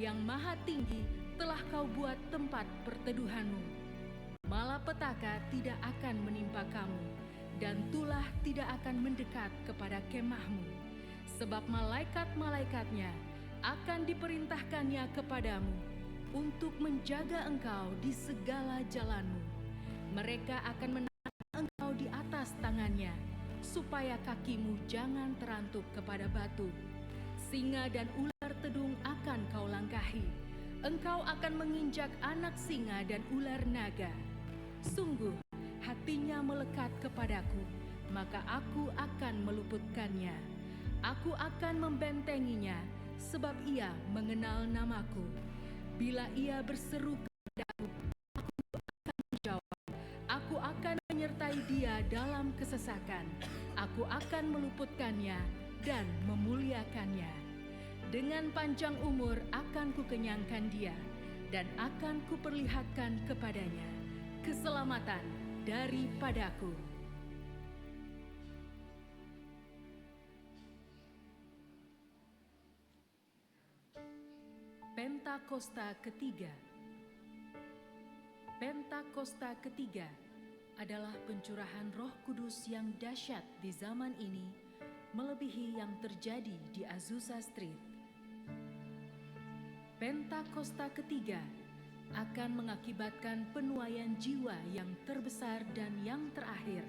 yang maha tinggi telah kau buat tempat perteduhanmu. Malapetaka tidak akan menimpa kamu, dan tulah tidak akan mendekat kepada kemahmu. Sebab malaikat-malaikatnya akan diperintahkannya kepadamu untuk menjaga engkau di segala jalanmu. Mereka akan menahan engkau di atas tangannya, supaya kakimu jangan terantuk kepada batu. Singa dan ular tedung akan kau langkahi. Engkau akan menginjak anak singa dan ular naga. Sungguh, hatinya melekat kepadaku, maka aku akan meluputkannya. Aku akan membentenginya, sebab ia mengenal namaku. Bila ia berseru kepadaku, aku akan menjawab. Aku akan menyertai dia dalam kesesakan. Aku akan meluputkannya dan memuliakannya. Dengan panjang umur akan kukenyangkan dia, dan akan kuperlihatkan kepadanya keselamatan daripadaku. Pentakosta ketiga. Pentakosta ketiga adalah pencurahan Roh Kudus yang dahsyat di zaman ini, melebihi yang terjadi di Azusa Street. Pentakosta ketiga akan mengakibatkan penuaian jiwa yang terbesar dan yang terakhir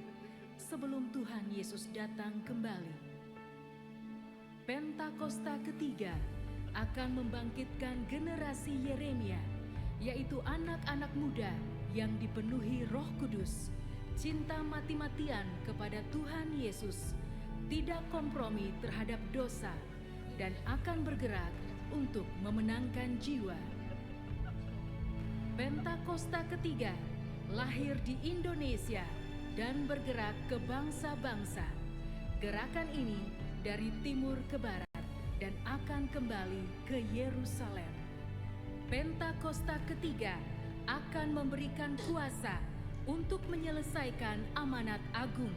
sebelum Tuhan Yesus datang kembali. Pentakosta ketiga akan membangkitkan generasi Yeremia, yaitu anak-anak muda yang dipenuhi Roh Kudus, cinta mati-matian kepada Tuhan Yesus, tidak kompromi terhadap dosa, dan akan bergerak untuk memenangkan jiwa. Pentakosta ketiga lahir di Indonesia dan bergerak ke bangsa-bangsa. Gerakan ini dari timur ke barat dan akan kembali ke Yerusalem. Pentakosta ketiga akan memberikan kuasa untuk menyelesaikan amanat agung,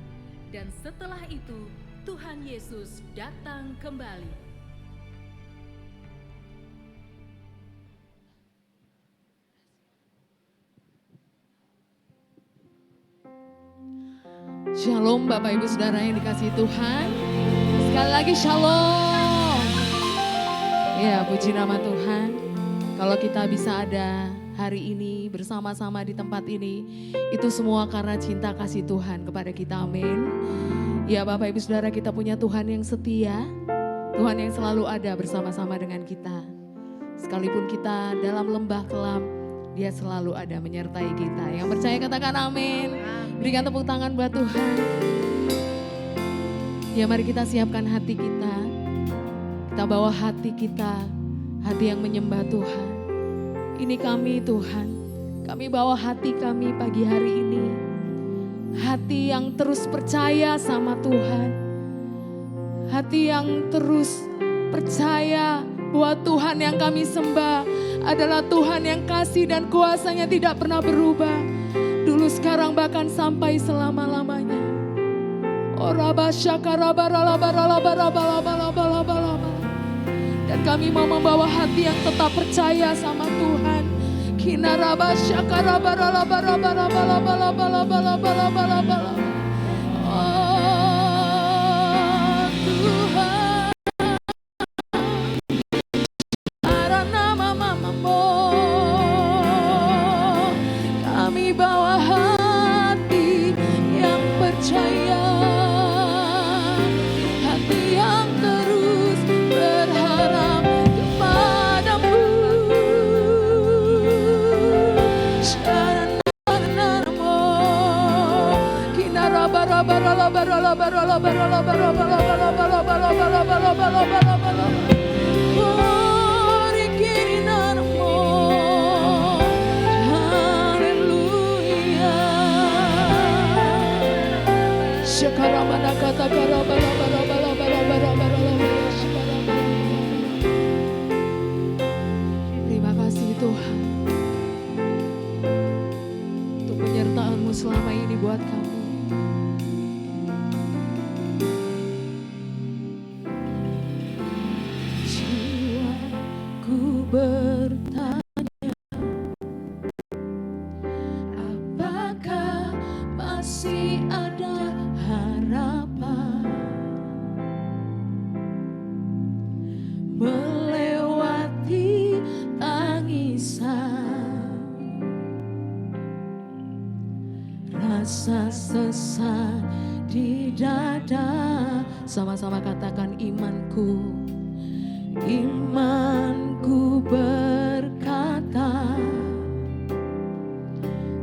dan setelah itu Tuhan Yesus datang kembali. Shalom Bapak Ibu Saudara yang dikasihi Tuhan. Sekali lagi shalom. Ya, puji nama Tuhan. Kalau kita bisa ada hari ini bersama-sama di tempat ini, itu semua karena cinta kasih Tuhan kepada kita, amin. Ya Bapak Ibu Saudara, kita punya Tuhan yang setia, Tuhan yang selalu ada bersama-sama dengan kita. Sekalipun kita dalam lembah kelam, Dia selalu ada menyertai kita. Yang percaya katakan amin. Berikan tepuk tangan buat Tuhan. Ya mari kita siapkan hati kita. Kita bawa hati kita, hati yang menyembah Tuhan. Ini kami Tuhan. Kami bawa hati kami pagi hari ini. Hati yang terus percaya sama Tuhan. Hati yang terus percaya bahwa Tuhan yang kami sembah adalah Tuhan yang kasih dan kuasanya tidak pernah berubah. Dulu, sekarang, bahkan sampai selama-lamanya. Dan kami mau membawa hati yang tetap percaya sama Tuhan. Terima kasih Tuhan untuk penyertaan-Mu selama ini buat kami. bertanya, apakah masih ada harapan melewati tangisan, rasa sesak di dada. Sama-sama katakan imanku. Imanku berkata,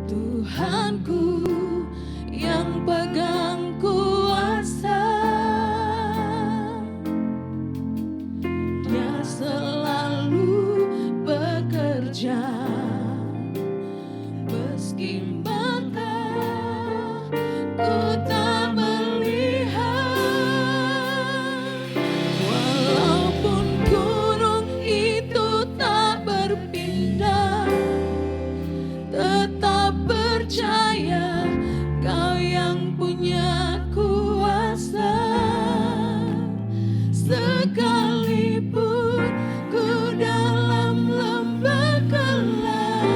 Tuhanku yang pegang kuasa, Dia selalu bekerja meski mata ku tak melihat. Walaupun gunung itu tak berpindah, tetap percaya Kau yang punya kuasa. Sekalipun ku dalam lembah gelap,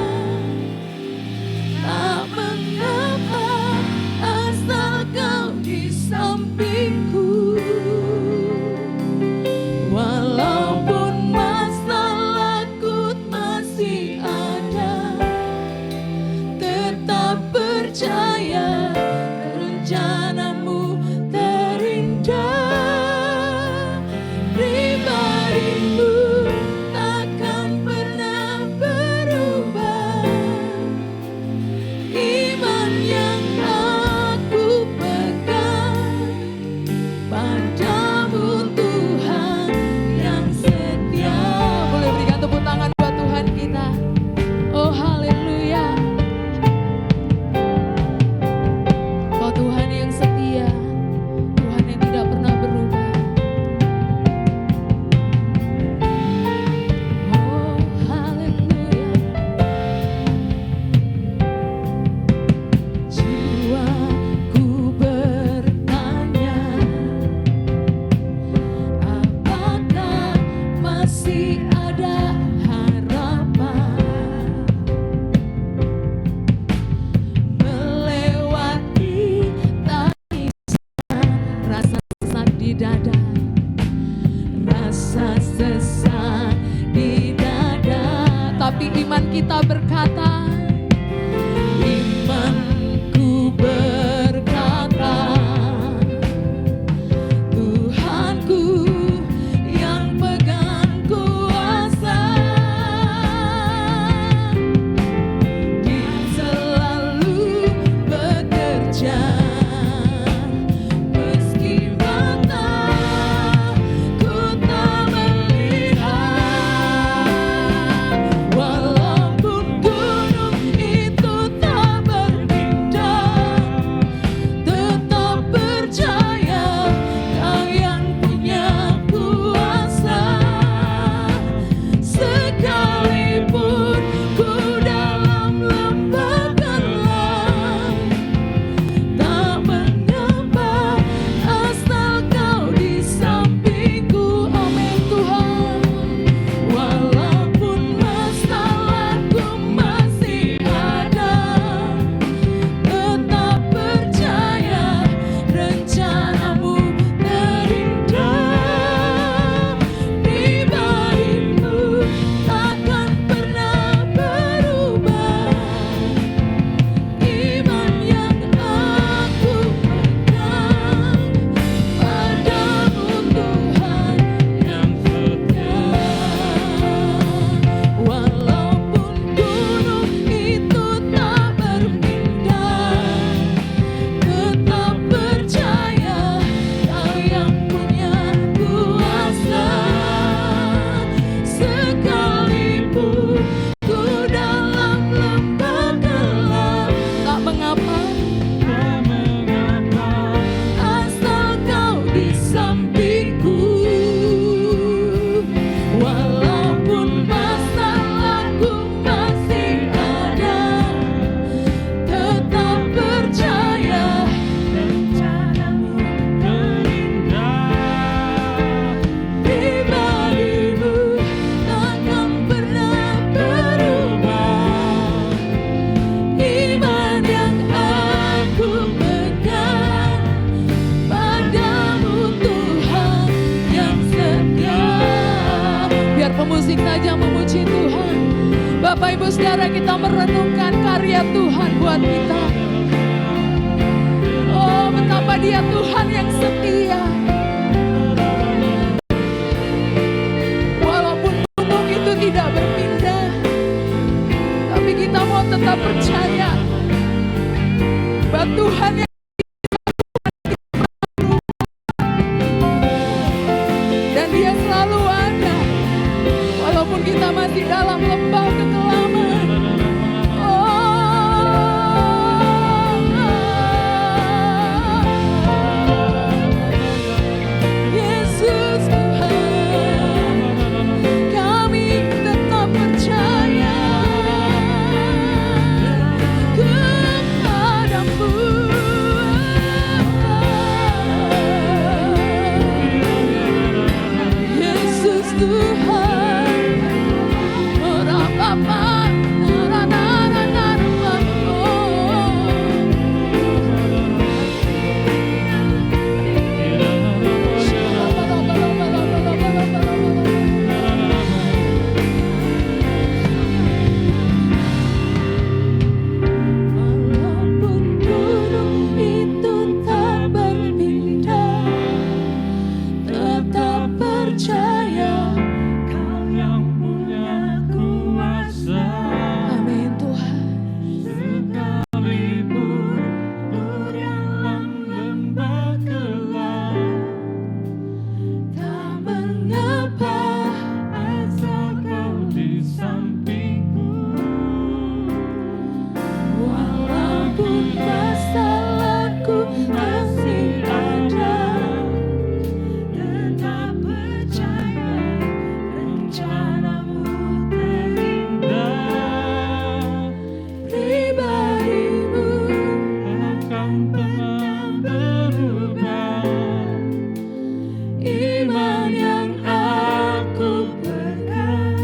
tak mengapa asal Kau di sampingku. Walaupun masalah takut masih ada, tetap percaya rencanamu terindah. Pribadimu takkan pernah berubah. Iman yang aku pegang padamu, Tuhan yang setia. Boleh berikan tepuk tangan buat Tuhan kita. Oh haleluya. Kau Tuhan yang setia, Tuhan yang tidak pernah berubah. Oh haleluya. Jiwaku bertanya, apakah masih ada harapan melewati tangisan, rasa sesak di dada, rasa sesak di dada. Tapi iman kita berkata, imanku berkata, Tuhanku yang pegang kuasa, Dia selalu bekerja meski mata ku tak melihat. Walaupun gunung musik saja memuji Tuhan. Bapak Ibu Saudara, kita merenungkan karya Tuhan buat kita. Oh, betapa Dia Tuhan yang setia. Walaupun gunung itu tidak berpindah, tapi kita mau tetap percaya bahwa Tuhan yang dan Dia selalu ada. Walaupun kita masih dalam lembah kekelaman. Yesus Tuhan, kami tetap percaya kepadamu. Yesus Tuhan, walaupun gunung itu tak berpindah, tetap percaya Kau yang punya kuasa. Amin Tuhan. Sekalipun dalam lembah gelap, tak mengapa asal Kau di sampingku. Walaupun masalahku masih ada, tetap percaya rencanamu terindah. Pribadimu akan pernah berubah. Iman yang aku pegang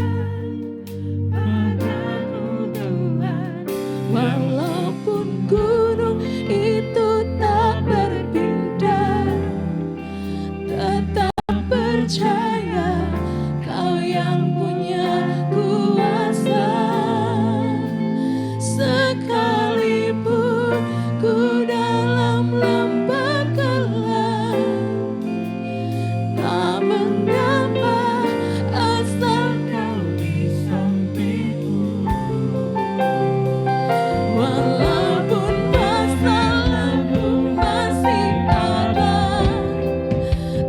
padamu Tuhan. Walaupun gunung itu tak berpindah, tetap percaya Kau yang punya kuasa. Sekalipun ku dalam lembah gelap, tak mengapa asal Kau di sampingku. Walaupun masalahku masih ada,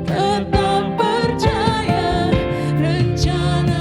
tetap percaya rencana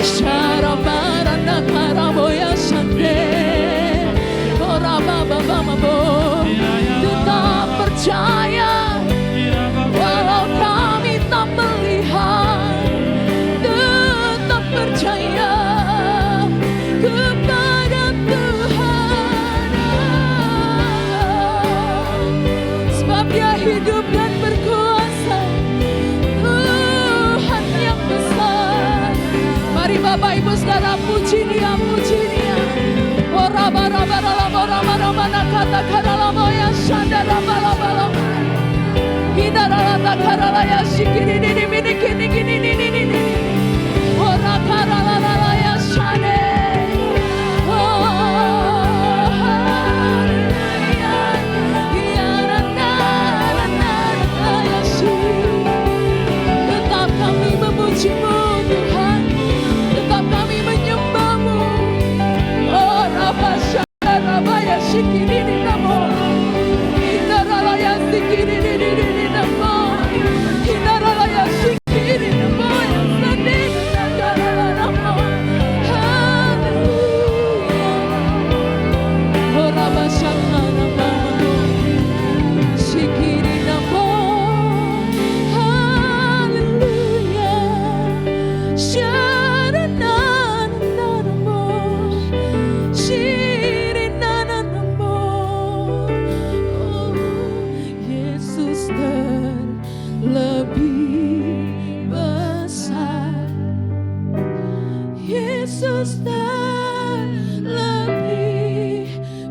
Syarabarana karaboya sande. Korababababo. Tetap percaya walau kami tak melihat. Tetap percaya kepada Tuhan. Sebab Dia hidup dan berkuasa. Tuhan yang besar. Mari Bapak Ibu Saudara puji Dia, puji Dia. Ora bara bara la bara bara mana kata kara la moya shanda la bala bala. Kita la ta kara la ya shikiri ni ni ni kini kini ni ni ni. Ora kara la la la ya shane. Tetap kami memuji-Mu Tuhan, tetap kami menyembah-Mu. Oh Rabasha Rabaya Shikiri ni namo, kita raya Shikiri ni namo, kita raya Shikiri namo, yang sedih negara namo. Hallelujah. Oh Rabasha Rabaya Shikiri namo. Hallelujah. Sharananamo. Shirinanamo. Oh, Yesus terlebih besar. Yesus terlebih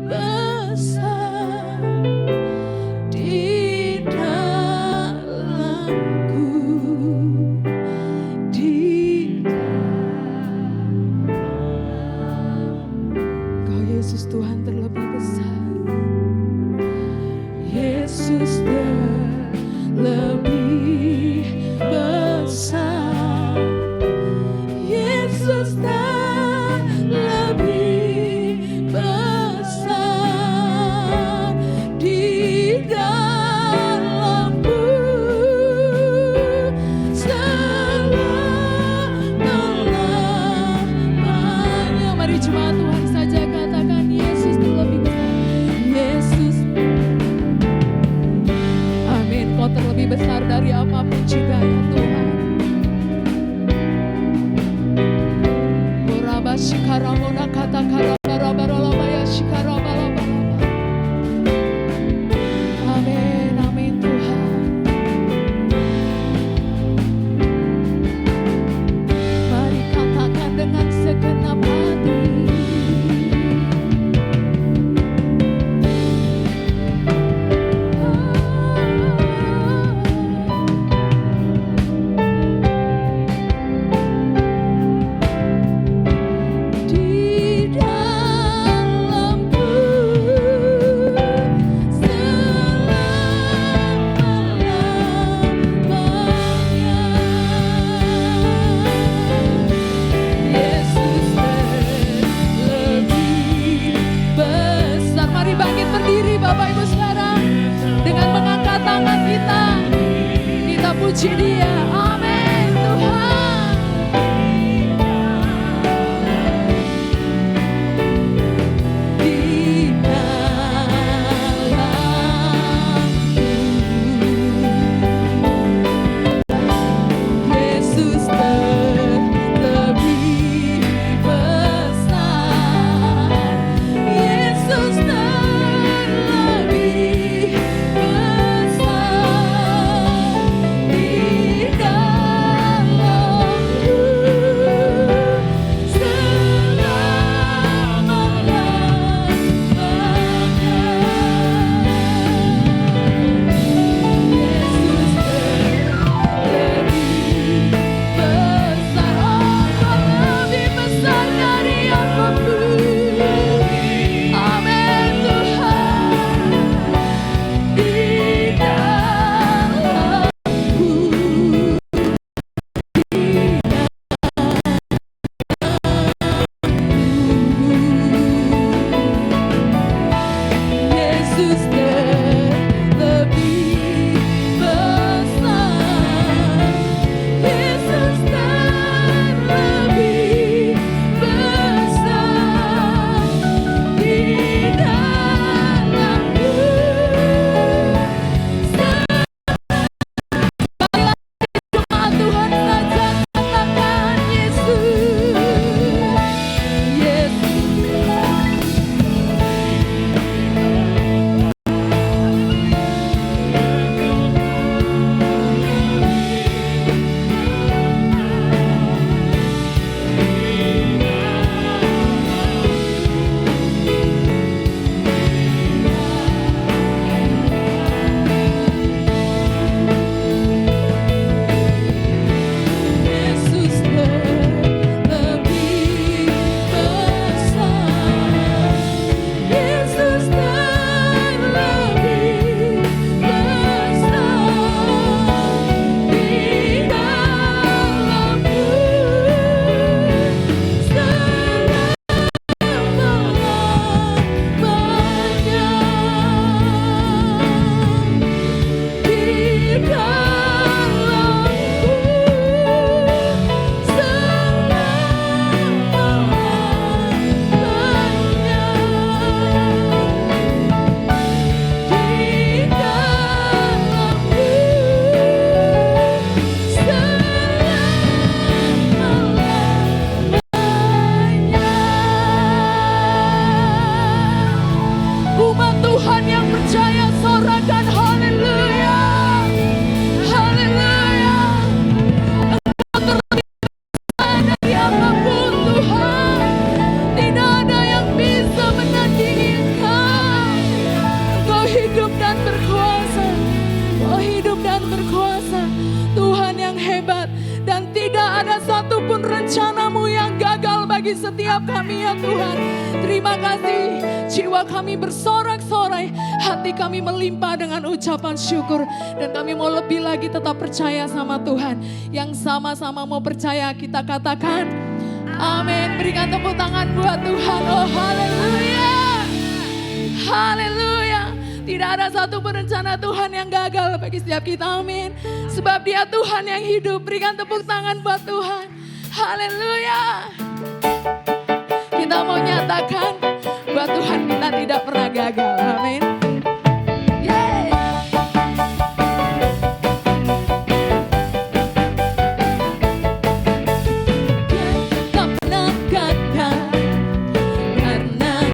besar di dalamku, di Kau Yesus Tuhan terlebih besar. Yesus terlebih besar. Yesus terlebih besar di dalamku selama-lamanya. Mari jemaat Tuhan saja katakan Yesus terlebih besar. Yesus. Amin. Kau terlebih besar dari apapun juga ya Tuhan. Oraba shikaramona kata karabarabarolabaya shikarabalabalaba. Amin, amin Tuhan. Mari katakan dengan segenap hati. Di bagi setiap kami ya Tuhan. Terima kasih, jiwa kami bersorak-sorai, hati kami melimpah dengan ucapan syukur. Dan kami mau lebih lagi tetap percaya sama Tuhan. Yang sama-sama mau percaya kita katakan amin. Berikan tepuk tangan buat Tuhan. Oh haleluya. Haleluya. Tidak ada satu rencana Tuhan yang gagal bagi setiap kita, amin. Sebab Dia Tuhan yang hidup. Berikan tepuk tangan buat Tuhan. Haleluya. Kita mau nyatakan buat Tuhan kita tidak pernah gagal, amin. Yeay. Tak pernah gagal karena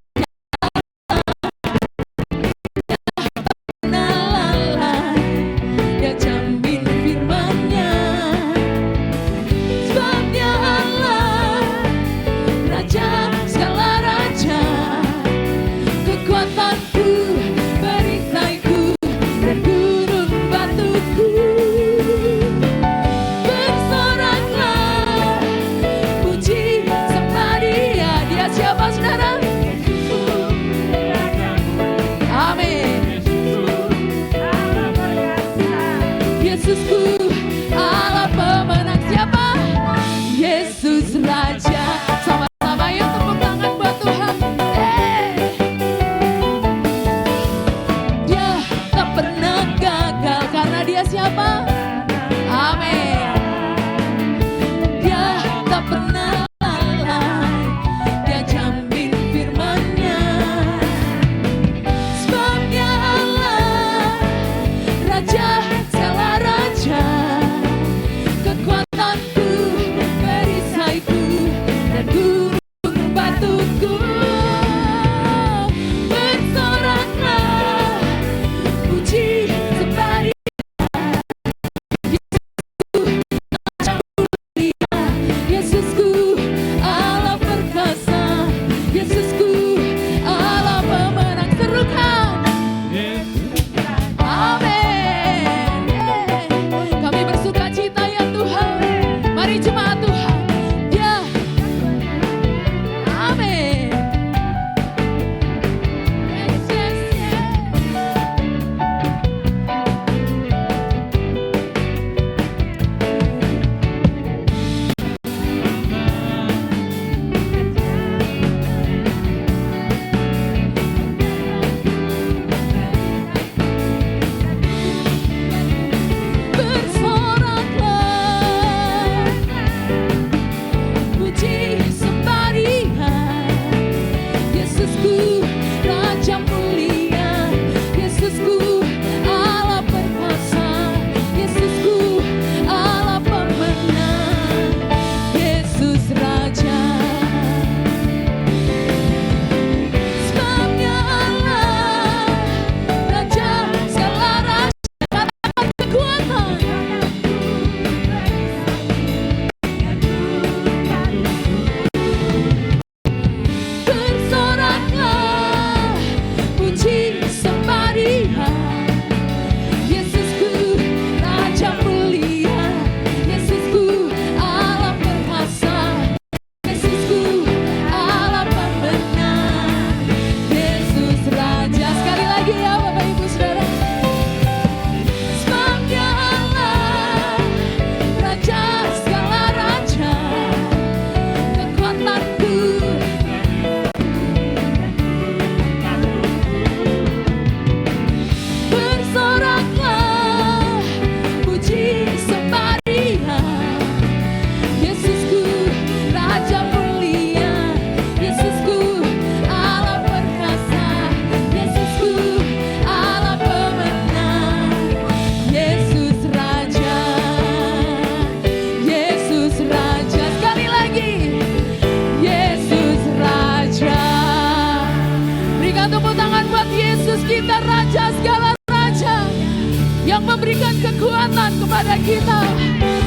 memberikan kekuatan kepada kita.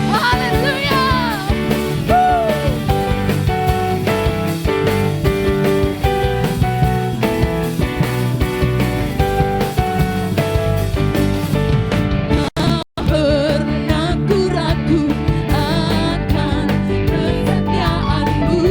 Haleluya. Pernah ku ragu akan kesetiaan-Mu.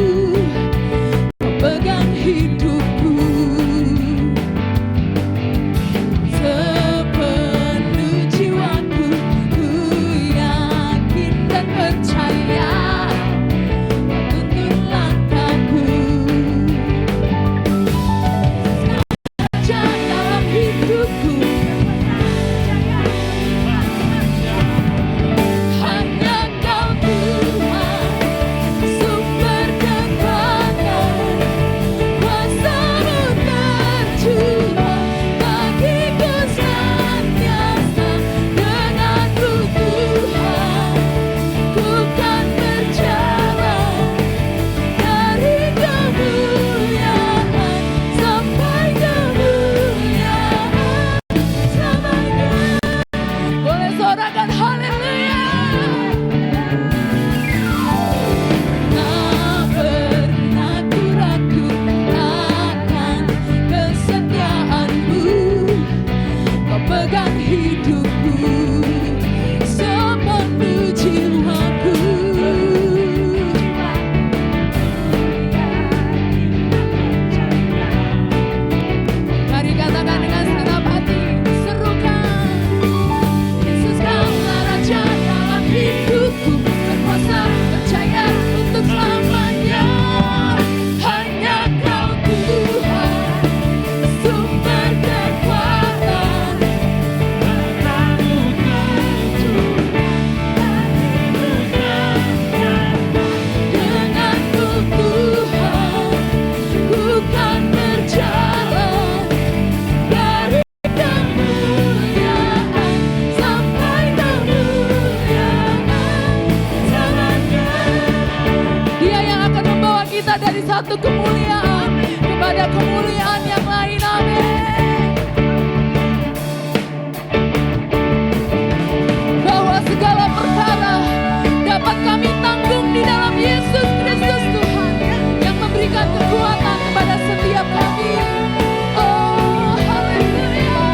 berpindah dari satu kemuliaan kepada kemuliaan yang lain. Amin. Bahwa segala perkara dapat kami tanggung di dalam Yesus Kristus Tuhan yang memberikan kekuatan kepada setiap kami. Oh, haleluya.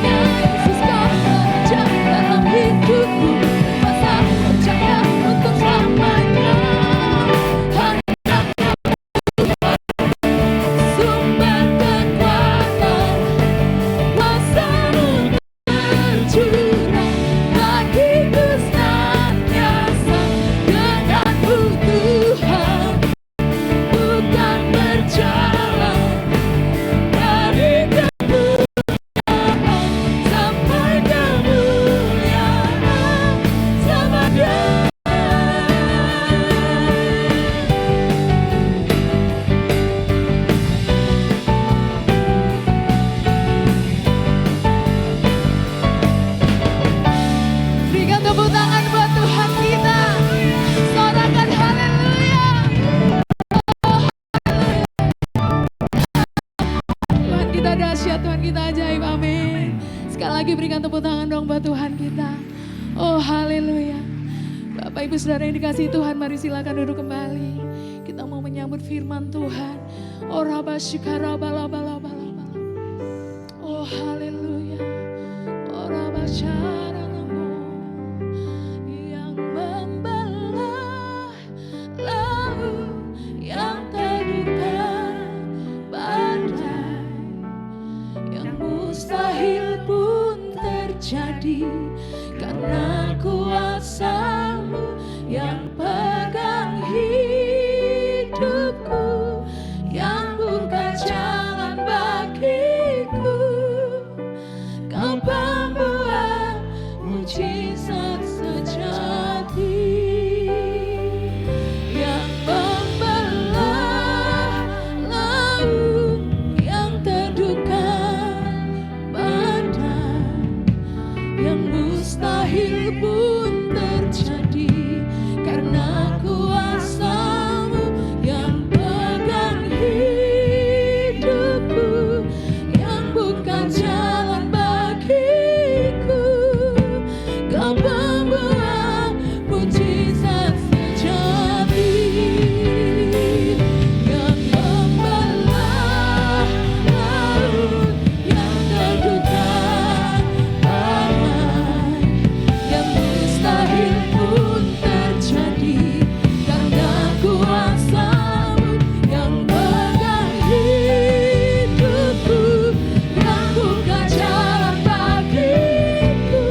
Yesus kau bekerja dalam hidupku, masa percaya untuk selamanya. Sumber kekuatan, kuasa-Mu tercurah bagiku senantiasa dengan Tuhan, bukan berjalan dari kemuliaan sampai kemuliaan samanya. Berikan tepuk tangan buat Tuhan kita. Sorakan haleluya. Tuhan kita dahsyat, Tuhan kita ajaib, amin. Sekali lagi berikan tepuk tangan dong buat Tuhan kita. Oh haleluya. Bapak Ibu Saudara yang dikasihi Tuhan, mari silakan duduk kembali. Kita mau menyambut firman Tuhan. Oh rabashikarabalabalabalabala. Oh haleluya. Oh rabasharalamu. Yang membelah laut yang terluka badai, yang mustahil pun terjadi karena kuasa-Mu yang pegang hidupku, yang buka jalan bagiku. Kau pembuat mujizat sejati, yang membelah laut yang terduga badai, yang mustahil pun terjadi karena kuasa-Mu yang pegang hidupku, yang buka jalan bagiku. Kau pembuat mujizat sejati, yang membelah laut yang terduga badai, yang mustahil pun terjadi karena kuasa-Mu yang pegang hidupku, yang buka jalan bagiku.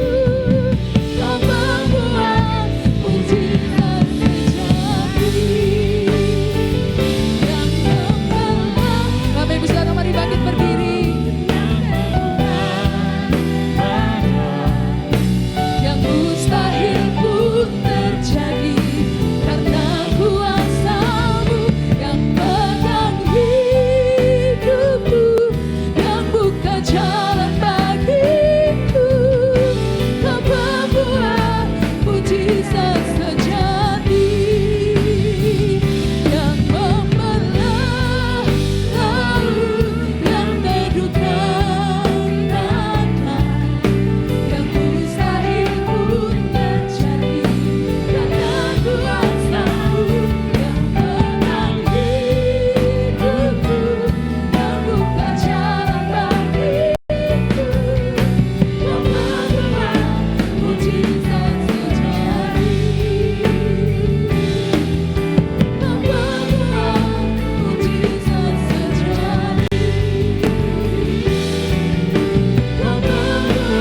Kau membuat mujizat sejati, yang membelah. Bapak Ibu Saudara, mari bangkit berdiri. Yang mustahil pun terjadi karena kuasa-Mu yang pegang hidupku, yang buka jalan bagiku. Kau membuat mujizat sejati, yang membelah laut yang terduga badai, yang mustahil pun terjadi karena kuasa-Mu yang pegang hidupku, yang buka jalan bagiku. Kau membuat mujizat sejati, kau membuat mujizat sejati, kau membuat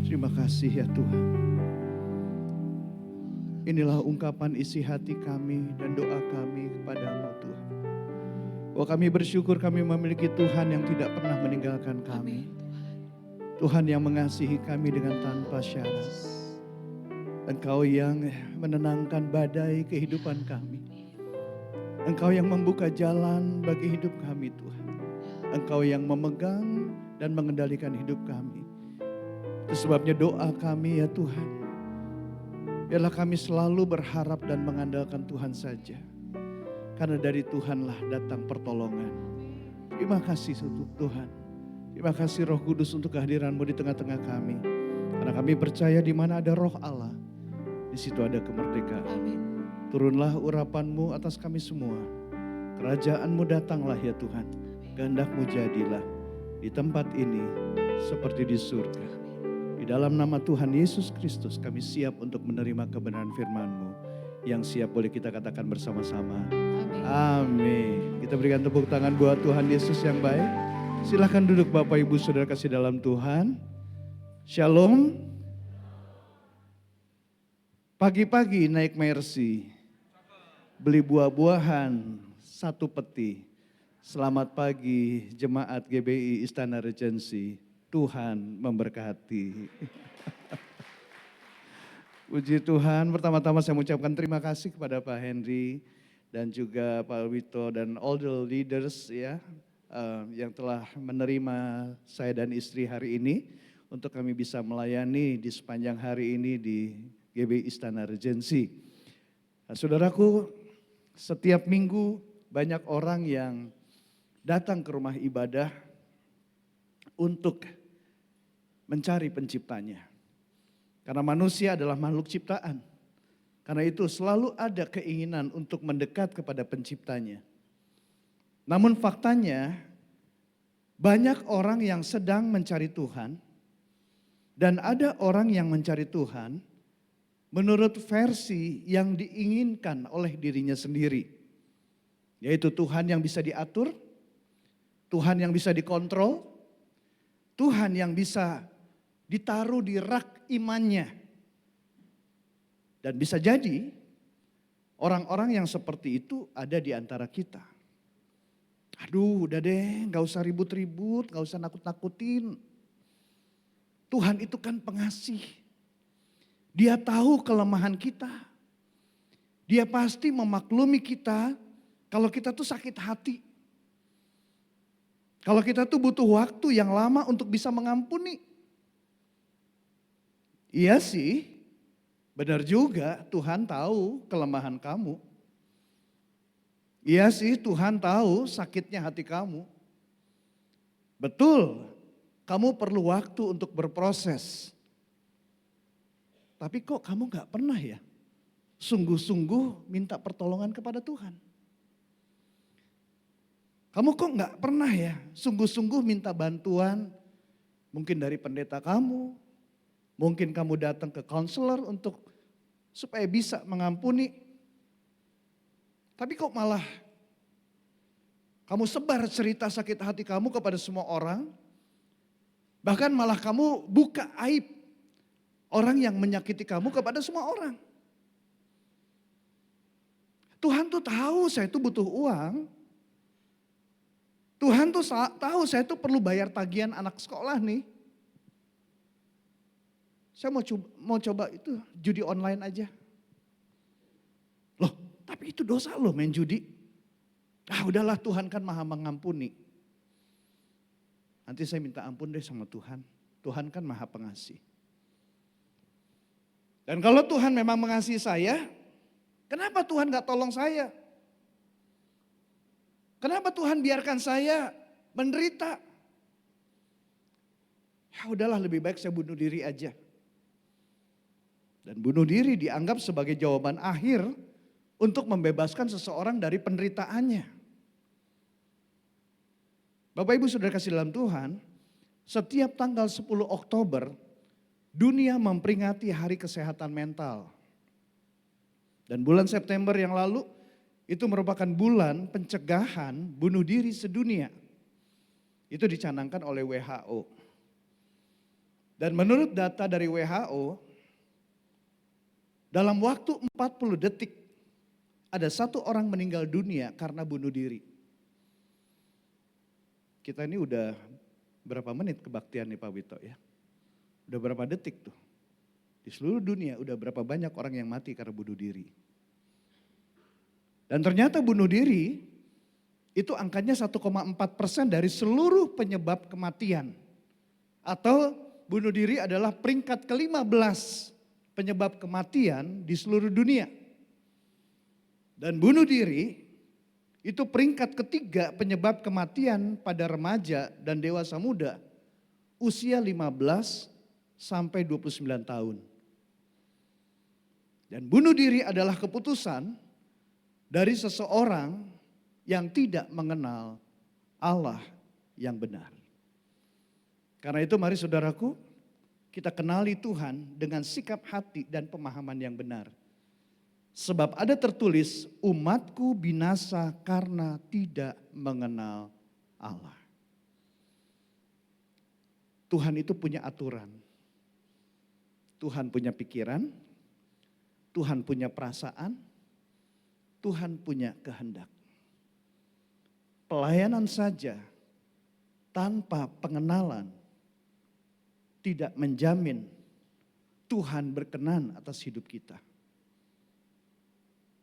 Terima kasih ya Tuhan. Inilah ungkapan isi hati kami dan doa kami kepadamu Tuhan. Oh, kami bersyukur kami memiliki Tuhan yang tidak pernah meninggalkan kami. Tuhan yang mengasihi kami dengan tanpa syarat. Engkau yang menenangkan badai kehidupan kami. Engkau yang membuka jalan bagi hidup kami Tuhan. Engkau yang memegang dan mengendalikan hidup kami. Itu sebabnya doa kami ya Tuhan. Biarlah kami selalu berharap dan mengandalkan Tuhan saja. Karena dari Tuhanlah datang pertolongan. Terima kasih Tuhan. Terima kasih Roh Kudus untuk kehadiran-Mu di tengah-tengah kami. Karena kami percaya di mana ada Roh Allah, di situ ada kemerdekaan. Amin. Turunlah urapan-Mu atas kami semua. Kerajaan-Mu datanglah ya Tuhan. Kehendak-Mu jadilah di tempat ini seperti di surga. Di dalam nama Tuhan Yesus Kristus kami siap untuk menerima kebenaran firman-Mu. Yang siap boleh kita katakan bersama-sama. Amin. Kita berikan tepuk tangan buat Tuhan Yesus yang baik. Silakan duduk Bapak Ibu Saudara kasih dalam Tuhan. Shalom. Pagi-pagi naik Mercy. Beli buah-buahan 1 peti. Selamat pagi jemaat GBI Istana Regency. Tuhan memberkati. Puji Tuhan, pertama-tama saya mengucapkan terima kasih kepada Pak Henry dan juga Pak Wito dan all the leaders ya yang telah menerima saya dan istri hari ini untuk kami bisa melayani di sepanjang hari ini di GBI Istana Regency. Nah, saudaraku, setiap minggu banyak orang yang datang ke rumah ibadah untuk mencari penciptanya. Karena manusia adalah makhluk ciptaan. Karena itu selalu ada keinginan untuk mendekat kepada penciptanya. Namun faktanya banyak orang yang sedang mencari Tuhan. Dan ada orang yang mencari Tuhan menurut versi yang diinginkan oleh dirinya sendiri. Yaitu Tuhan yang bisa diatur, Tuhan yang bisa dikontrol, Tuhan yang bisa ditaruh di rak imannya. Dan bisa jadi orang-orang yang seperti itu ada di antara kita. Aduh udah deh gak usah ribut-ribut, gak usah nakut-nakutin. Tuhan itu kan pengasih. Dia tahu kelemahan kita. Dia pasti memaklumi kita kalau kita tuh sakit hati. Kalau kita tuh butuh waktu yang lama untuk bisa mengampuni. Iya sih, benar juga Tuhan tahu kelemahan kamu. Iya sih Tuhan tahu sakitnya hati kamu. Betul, kamu perlu waktu untuk berproses. Tapi kok kamu gak pernah ya sungguh-sungguh minta pertolongan kepada Tuhan? Kamu kok gak pernah ya sungguh-sungguh minta bantuan mungkin dari pendeta kamu, mungkin kamu datang ke konselor untuk supaya bisa mengampuni. Tapi kok malah kamu sebar cerita sakit hati kamu kepada semua orang. Bahkan malah kamu buka aib orang yang menyakiti kamu kepada semua orang. Tuhan tuh tahu saya tuh butuh uang. Tuhan tuh tahu saya tuh perlu bayar tagihan anak sekolah nih. Saya mau coba itu judi online aja. Loh, tapi itu dosa loh main judi. Ah udahlah Tuhan kan maha mengampuni. Nanti saya minta ampun deh sama Tuhan. Tuhan kan maha pengasih. Dan kalau Tuhan memang mengasihi saya, kenapa Tuhan gak tolong saya? Kenapa Tuhan biarkan saya menderita? Ya udahlah lebih baik saya bunuh diri aja. Dan bunuh diri dianggap sebagai jawaban akhir untuk membebaskan seseorang dari penderitaannya. Bapak Ibu Saudara kasih dalam Tuhan, setiap tanggal 10 Oktober dunia memperingati Hari Kesehatan Mental. Dan bulan September yang lalu itu merupakan bulan pencegahan bunuh diri sedunia. Itu dicanangkan oleh WHO. Dan menurut data dari WHO, dalam waktu 40 detik ada 1 orang meninggal dunia karena bunuh diri. Kita ini udah berapa menit kebaktian nih Pak Wito ya? Udah berapa detik tuh? Di seluruh dunia udah berapa banyak orang yang mati karena bunuh diri. Dan ternyata bunuh diri itu angkanya 1,4% dari seluruh penyebab kematian. Atau bunuh diri adalah peringkat ke-15 penyebab kematian di seluruh dunia. Dan bunuh diri itu peringkat ketiga penyebab kematian pada remaja dan dewasa muda usia 15 sampai 29 tahun. Dan bunuh diri adalah keputusan dari seseorang yang tidak mengenal Allah yang benar. Karena itu mari saudaraku, kita kenali Tuhan dengan sikap hati dan pemahaman yang benar. Sebab ada tertulis, umatku binasa karena tidak mengenal Allah. Tuhan itu punya aturan. Tuhan punya pikiran, Tuhan punya perasaan, Tuhan punya kehendak. Pelayanan saja tanpa pengenalan tidak menjamin Tuhan berkenan atas hidup kita.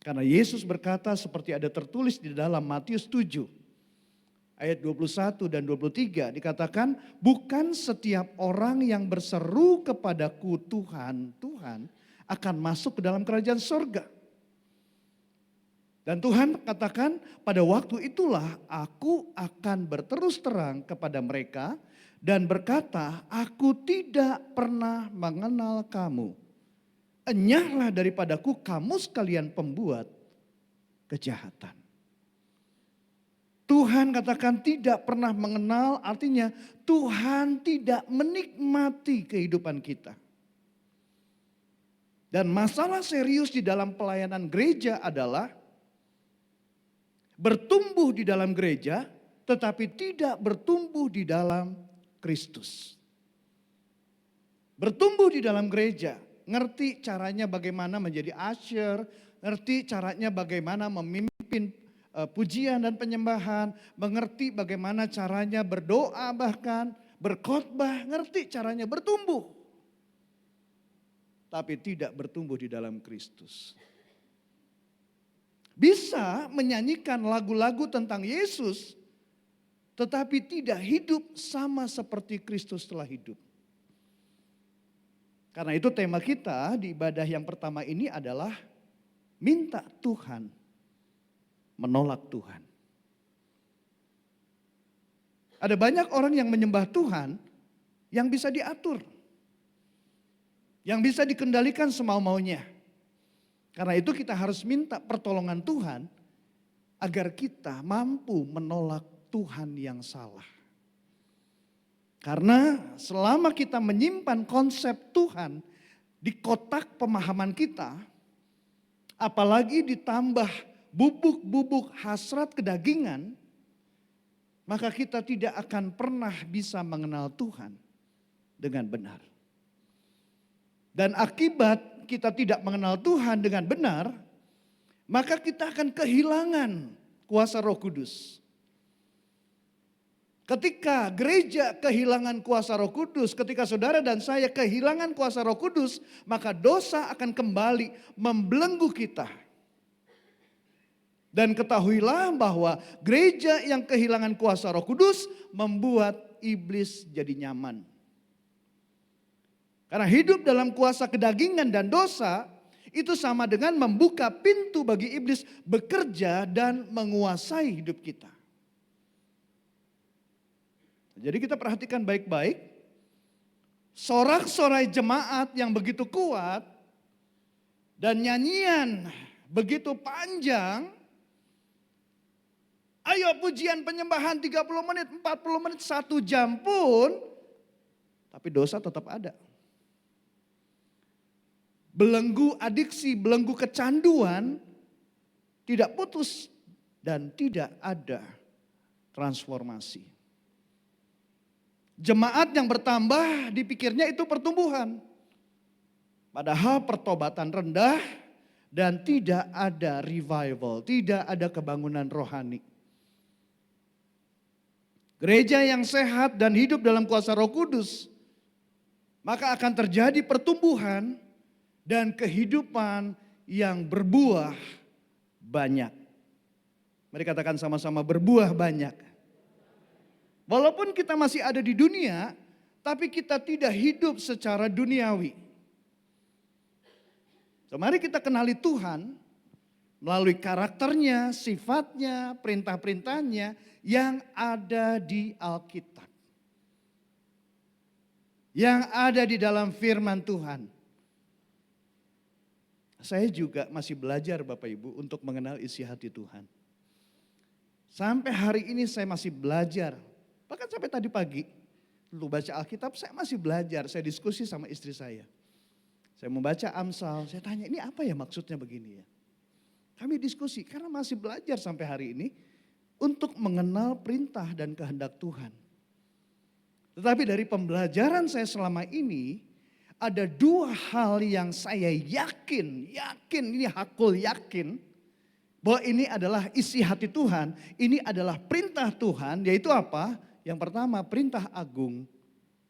Karena Yesus berkata seperti ada tertulis di dalam Matius 7 ayat 21 dan 23 dikatakan, bukan setiap orang yang berseru kepadaku Tuhan, Tuhan akan masuk ke dalam kerajaan sorga. Dan Tuhan katakan pada waktu itulah aku akan berterus terang kepada mereka dan berkata, aku tidak pernah mengenal kamu. Enyahlah daripadaku kamu sekalian pembuat kejahatan. Tuhan katakan tidak pernah mengenal, artinya Tuhan tidak menikmati kehidupan kita. Dan masalah serius di dalam pelayanan gereja adalah bertumbuh di dalam gereja tetapi tidak bertumbuh di dalam Kristus. Bertumbuh di dalam gereja, ngerti caranya bagaimana menjadi usher, ngerti caranya bagaimana memimpin pujian dan penyembahan, mengerti bagaimana caranya berdoa bahkan, berkhotbah, ngerti caranya bertumbuh. Tapi tidak bertumbuh di dalam Kristus. Bisa menyanyikan lagu-lagu tentang Yesus, tetapi tidak hidup sama seperti Kristus telah hidup. Karena itu tema kita di ibadah yang pertama ini adalah minta Tuhan, menolak Tuhan. Ada banyak orang yang menyembah Tuhan yang bisa diatur. Yang bisa dikendalikan semau-maunya. Karena itu kita harus minta pertolongan Tuhan agar kita mampu menolak Tuhan yang salah. Karena selama kita menyimpan konsep Tuhan di kotak pemahaman kita, apalagi ditambah bubuk-bubuk hasrat kedagingan, maka kita tidak akan pernah bisa mengenal Tuhan dengan benar. Dan akibat kita tidak mengenal Tuhan dengan benar, maka kita akan kehilangan kuasa Roh Kudus. Ketika gereja kehilangan kuasa Roh Kudus, ketika saudara dan saya kehilangan kuasa Roh Kudus, maka dosa akan kembali membelenggu kita. Dan ketahuilah bahwa gereja yang kehilangan kuasa Roh Kudus membuat iblis jadi nyaman. Karena hidup dalam kuasa kedagingan dan dosa itu sama dengan membuka pintu bagi iblis bekerja dan menguasai hidup kita. Jadi kita perhatikan baik-baik, sorak-sorai jemaat yang begitu kuat dan nyanyian begitu panjang. Ayo pujian penyembahan 30 menit, 40 menit, 1 jam pun, tapi dosa tetap ada. Belenggu adiksi, belenggu kecanduan tidak putus dan tidak ada transformasi. Jemaat yang bertambah dipikirnya itu pertumbuhan. Padahal pertobatan rendah dan tidak ada revival, tidak ada kebangunan rohani. gereja yang sehat dan hidup dalam kuasa Roh Kudus, maka akan terjadi pertumbuhan dan kehidupan yang berbuah banyak. Mari katakan sama-sama, berbuah banyak. Walaupun kita masih ada di dunia, tapi kita tidak hidup secara duniawi. So, mari kita kenali Tuhan melalui karakternya, sifatnya, perintah-perintahnya yang ada di Alkitab. Yang ada di dalam firman Tuhan. Saya juga masih belajar Bapak Ibu untuk mengenal isi hati Tuhan. Sampai hari ini saya masih belajar. Bahkan sampai tadi pagi, dulu baca Alkitab saya masih belajar. Saya diskusi sama istri saya. Saya membaca Amsal, saya tanya ini apa ya maksudnya begini ya. Kami diskusi karena masih belajar sampai hari ini untuk mengenal perintah dan kehendak Tuhan. Tetapi dari pembelajaran saya selama ini, ada dua hal yang saya yakin ini hakul yakin, bahwa ini adalah isi hati Tuhan, ini adalah perintah Tuhan, yaitu apa? Yang pertama perintah agung,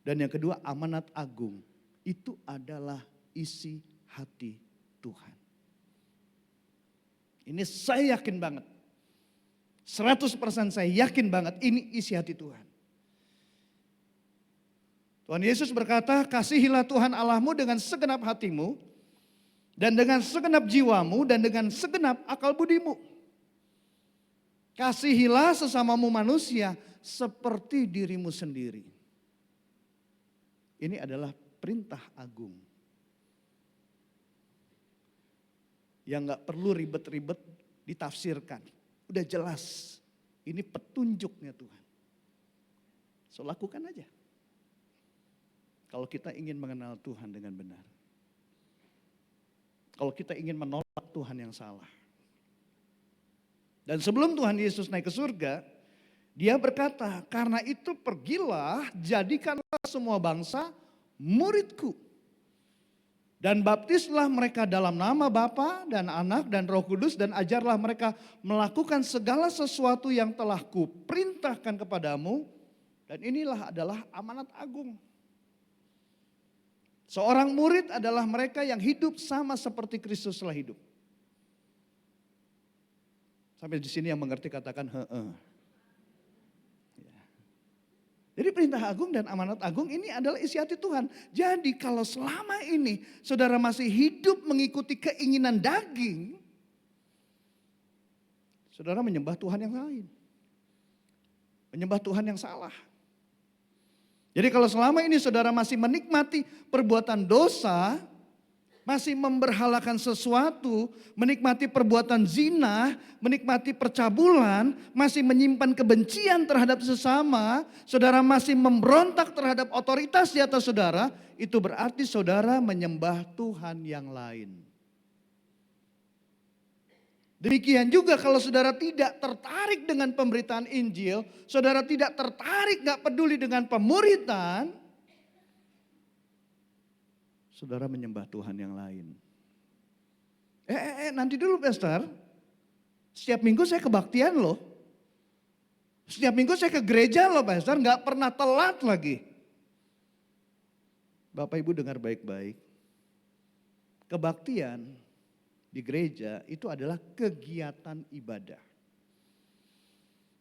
dan yang kedua amanat agung. Itu adalah isi hati Tuhan. Ini saya yakin banget. 100% saya yakin banget ini isi hati Tuhan. Tuhan Yesus berkata, kasihilah Tuhan Allahmu dengan segenap hatimu, dan dengan segenap jiwamu, dan dengan segenap akal budimu. Kasihilah sesamamu manusia seperti dirimu sendiri. Ini adalah perintah agung. Yang gak perlu ribet-ribet ditafsirkan. Udah jelas, ini petunjuknya Tuhan. So lakukan aja. Kalau kita ingin mengenal Tuhan dengan benar. Kalau kita ingin menolak Tuhan yang salah. Dan sebelum Tuhan Yesus naik ke surga, dia berkata, karena itu pergilah, jadikanlah semua bangsa muridku. Dan baptislah mereka dalam nama Bapa dan Anak dan Roh Kudus, dan ajarlah mereka melakukan segala sesuatu yang telah kuperintahkan kepadamu. Dan inilah adalah amanat agung. Seorang murid adalah mereka yang hidup sama seperti Kristus telah hidup. Sampai di sini yang mengerti katakan heeh. Ya. Jadi perintah agung dan amanat agung ini adalah isi hati Tuhan. Jadi kalau selama ini saudara masih hidup mengikuti keinginan daging, saudara menyembah Tuhan yang lain. Menyembah Tuhan yang salah. Jadi kalau selama ini saudara masih menikmati perbuatan dosa, masih memberhalakan sesuatu, menikmati perbuatan zina, menikmati percabulan, masih menyimpan kebencian terhadap sesama, saudara masih memberontak terhadap otoritas di atas saudara, itu berarti saudara menyembah Tuhan yang lain. Demikian juga kalau saudara tidak tertarik dengan pemberitaan Injil, saudara tidak tertarik, gak peduli dengan pemuritan, saudara menyembah Tuhan yang lain. Nanti dulu Pastor, setiap minggu saya kebaktian loh. Setiap minggu saya ke gereja loh Pastor, gak pernah telat lagi. Bapak Ibu dengar baik-baik, kebaktian di gereja itu adalah kegiatan ibadah.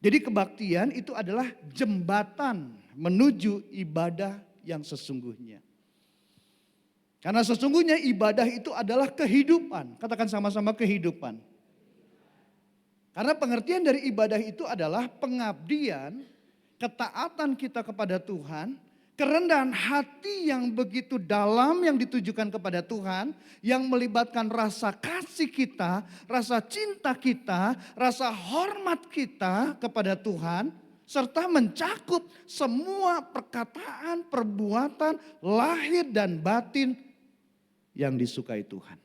Jadi kebaktian itu adalah jembatan menuju ibadah yang sesungguhnya. Karena sesungguhnya ibadah itu adalah kehidupan. Katakan sama-sama kehidupan. Karena pengertian dari ibadah itu adalah pengabdian, ketaatan kita kepada Tuhan, kerendahan hati yang begitu dalam yang ditujukan kepada Tuhan, yang melibatkan rasa kasih kita, rasa cinta kita, rasa hormat kita kepada Tuhan, serta mencakup semua perkataan, perbuatan, lahir dan batin yang disukai Tuhan.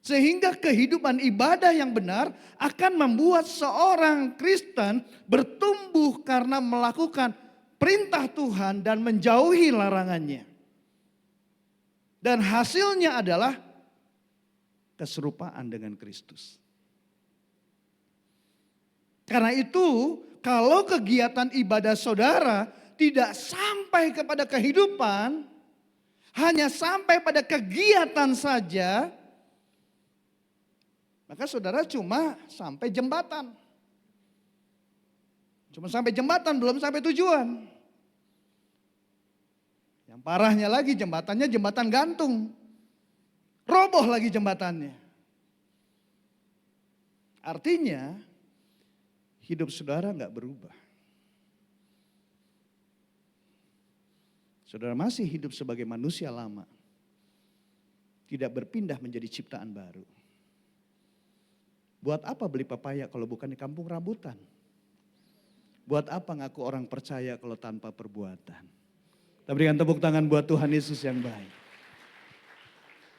Sehingga kehidupan ibadah yang benar akan membuat seorang Kristen bertumbuh karena melakukan perintah Tuhan dan menjauhi larangannya. Dan hasilnya adalah keserupaan dengan Kristus. Karena itu kalau kegiatan ibadah saudara tidak sampai kepada kehidupan, hanya sampai pada kegiatan saja, maka saudara cuma sampai jembatan. Cuma sampai jembatan, belum sampai tujuan. Yang parahnya lagi jembatannya jembatan gantung. Roboh lagi jembatannya. Artinya hidup saudara nggak berubah. Saudara masih hidup sebagai manusia lama. Tidak berpindah menjadi ciptaan baru. Buat apa beli pepaya kalau bukan di kampung rambutan? Buat apa ngaku orang percaya kalau tanpa perbuatan? Kita berikan tepuk tangan buat Tuhan Yesus yang baik.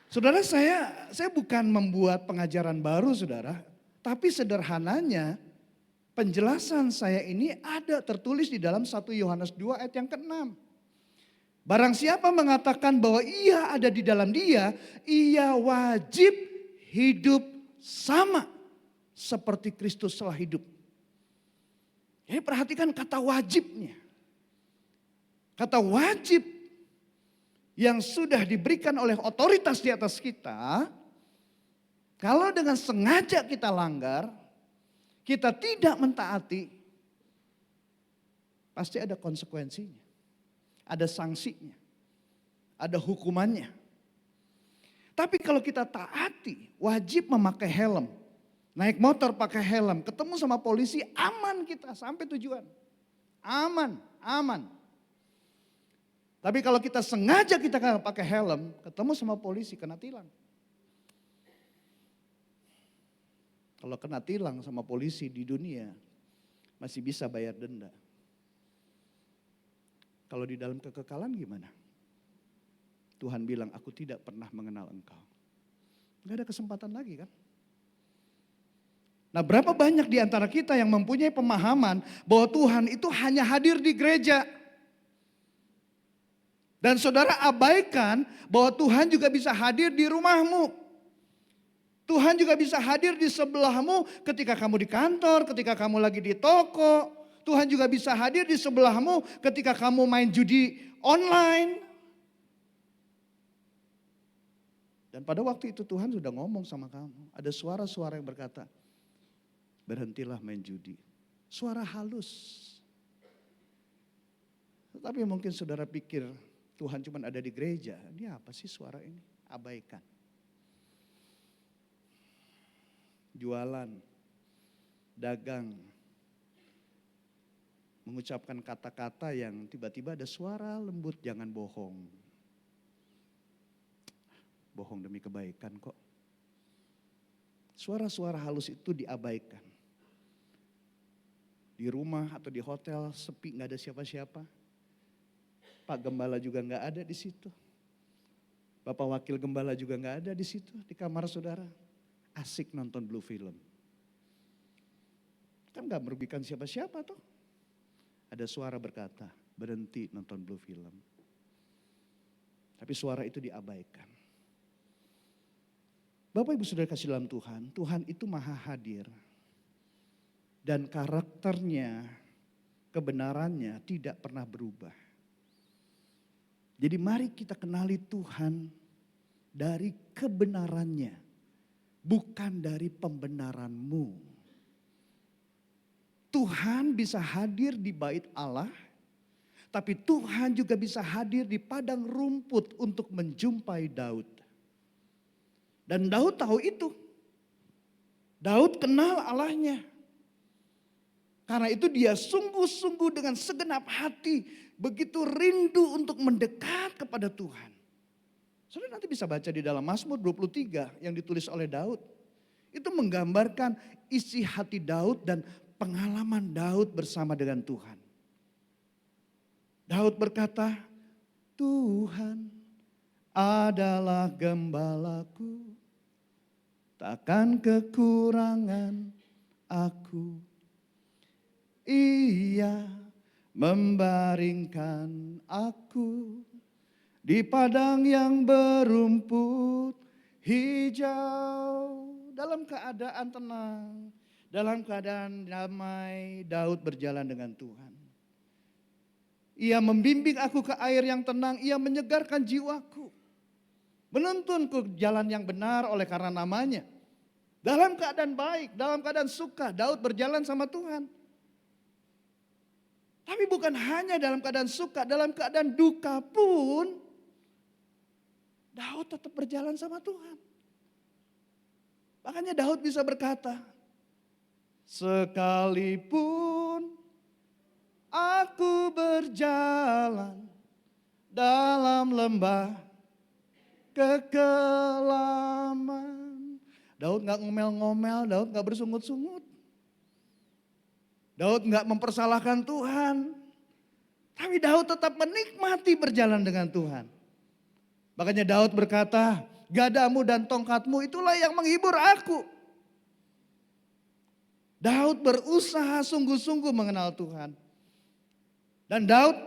Saudara, saya bukan membuat pengajaran baru saudara. Tapi sederhananya penjelasan saya ini ada tertulis di dalam 1 Yohanes 2 ayat yang ke-6. Barang siapa mengatakan bahwa ia ada di dalam dia, ia wajib hidup sama seperti Kristus telah hidup. Jadi perhatikan kata wajibnya. Kata wajib yang sudah diberikan oleh otoritas di atas kita, kalau dengan sengaja kita langgar, kita tidak mentaati, pasti ada konsekuensinya. Ada sanksinya, ada hukumannya. Tapi kalau kita taati, wajib memakai helm. Naik motor pakai helm, ketemu sama polisi, aman kita sampai tujuan. Aman, aman. Tapi kalau kita sengaja kita nggak pakai helm, ketemu sama polisi, kena tilang. Kalau kena tilang sama polisi di dunia, masih bisa bayar denda. Kalau di dalam kekekalan gimana? Tuhan bilang, aku tidak pernah mengenal engkau. Gak ada kesempatan lagi kan? Nah, berapa banyak di antara kita yang mempunyai pemahaman bahwa Tuhan itu hanya hadir di gereja. Dan saudara abaikan bahwa Tuhan juga bisa hadir di rumahmu. Tuhan juga bisa hadir di sebelahmu ketika kamu di kantor, ketika kamu lagi di toko. Tuhan juga bisa hadir di sebelahmu ketika kamu main judi online. Dan pada waktu itu Tuhan sudah ngomong sama kamu. Ada suara-suara yang berkata, berhentilah main judi. Suara halus. Tetapi mungkin saudara pikir Tuhan cuma ada di gereja. Ini apa sih suara ini? Abaikan. Jualan, dagang, mengucapkan kata-kata yang tiba-tiba ada suara lembut, jangan bohong. Bohong demi kebaikan kok. Suara-suara halus itu diabaikan. Di rumah atau di hotel sepi, gak ada siapa-siapa. Pak Gembala juga gak ada di situ. Bapak Wakil Gembala juga gak ada di situ, di kamar saudara. Asik nonton blue film. Kan gak merugikan siapa-siapa tuh. Ada suara berkata, berhenti nonton blue film. Tapi suara itu diabaikan. Bapak Ibu Saudara kasih dalam Tuhan, Tuhan itu maha hadir. Dan karakternya, kebenarannya tidak pernah berubah. Jadi mari kita kenali Tuhan dari kebenarannya, bukan dari pembenaranmu. Tuhan bisa hadir di bait Allah, tapi Tuhan juga bisa hadir di padang rumput untuk menjumpai Daud. Dan Daud tahu itu. Daud kenal Allahnya. Karena itu dia sungguh-sungguh dengan segenap hati begitu rindu untuk mendekat kepada Tuhan. Saudara nanti bisa baca di dalam Mazmur 23 yang ditulis oleh Daud. Itu menggambarkan isi hati Daud dan pengalaman Daud bersama dengan Tuhan. Daud berkata, Tuhan adalah gembalaku, takkan kekurangan aku. Ia membaringkan aku di padang yang berumput hijau. Dalam keadaan tenang, Dalam keadaan damai, Daud berjalan dengan Tuhan. Ia membimbing aku ke air yang tenang, ia menyegarkan jiwaku. Menuntun ke jalan yang benar oleh karena namanya. Dalam keadaan baik, dalam keadaan suka, Daud berjalan sama Tuhan. Tapi bukan hanya dalam keadaan suka, dalam keadaan duka pun Daud tetap berjalan sama Tuhan. Makanya Daud bisa berkata, sekalipun aku berjalan dalam lembah kekelaman. Daud gak ngomel-ngomel, Daud gak bersungut-sungut. Daud gak mempersalahkan Tuhan. Tapi Daud tetap menikmati berjalan dengan Tuhan. Makanya Daud berkata, gadamu dan tongkatmu itulah yang menghibur aku. Daud berusaha sungguh-sungguh mengenal Tuhan. Dan Daud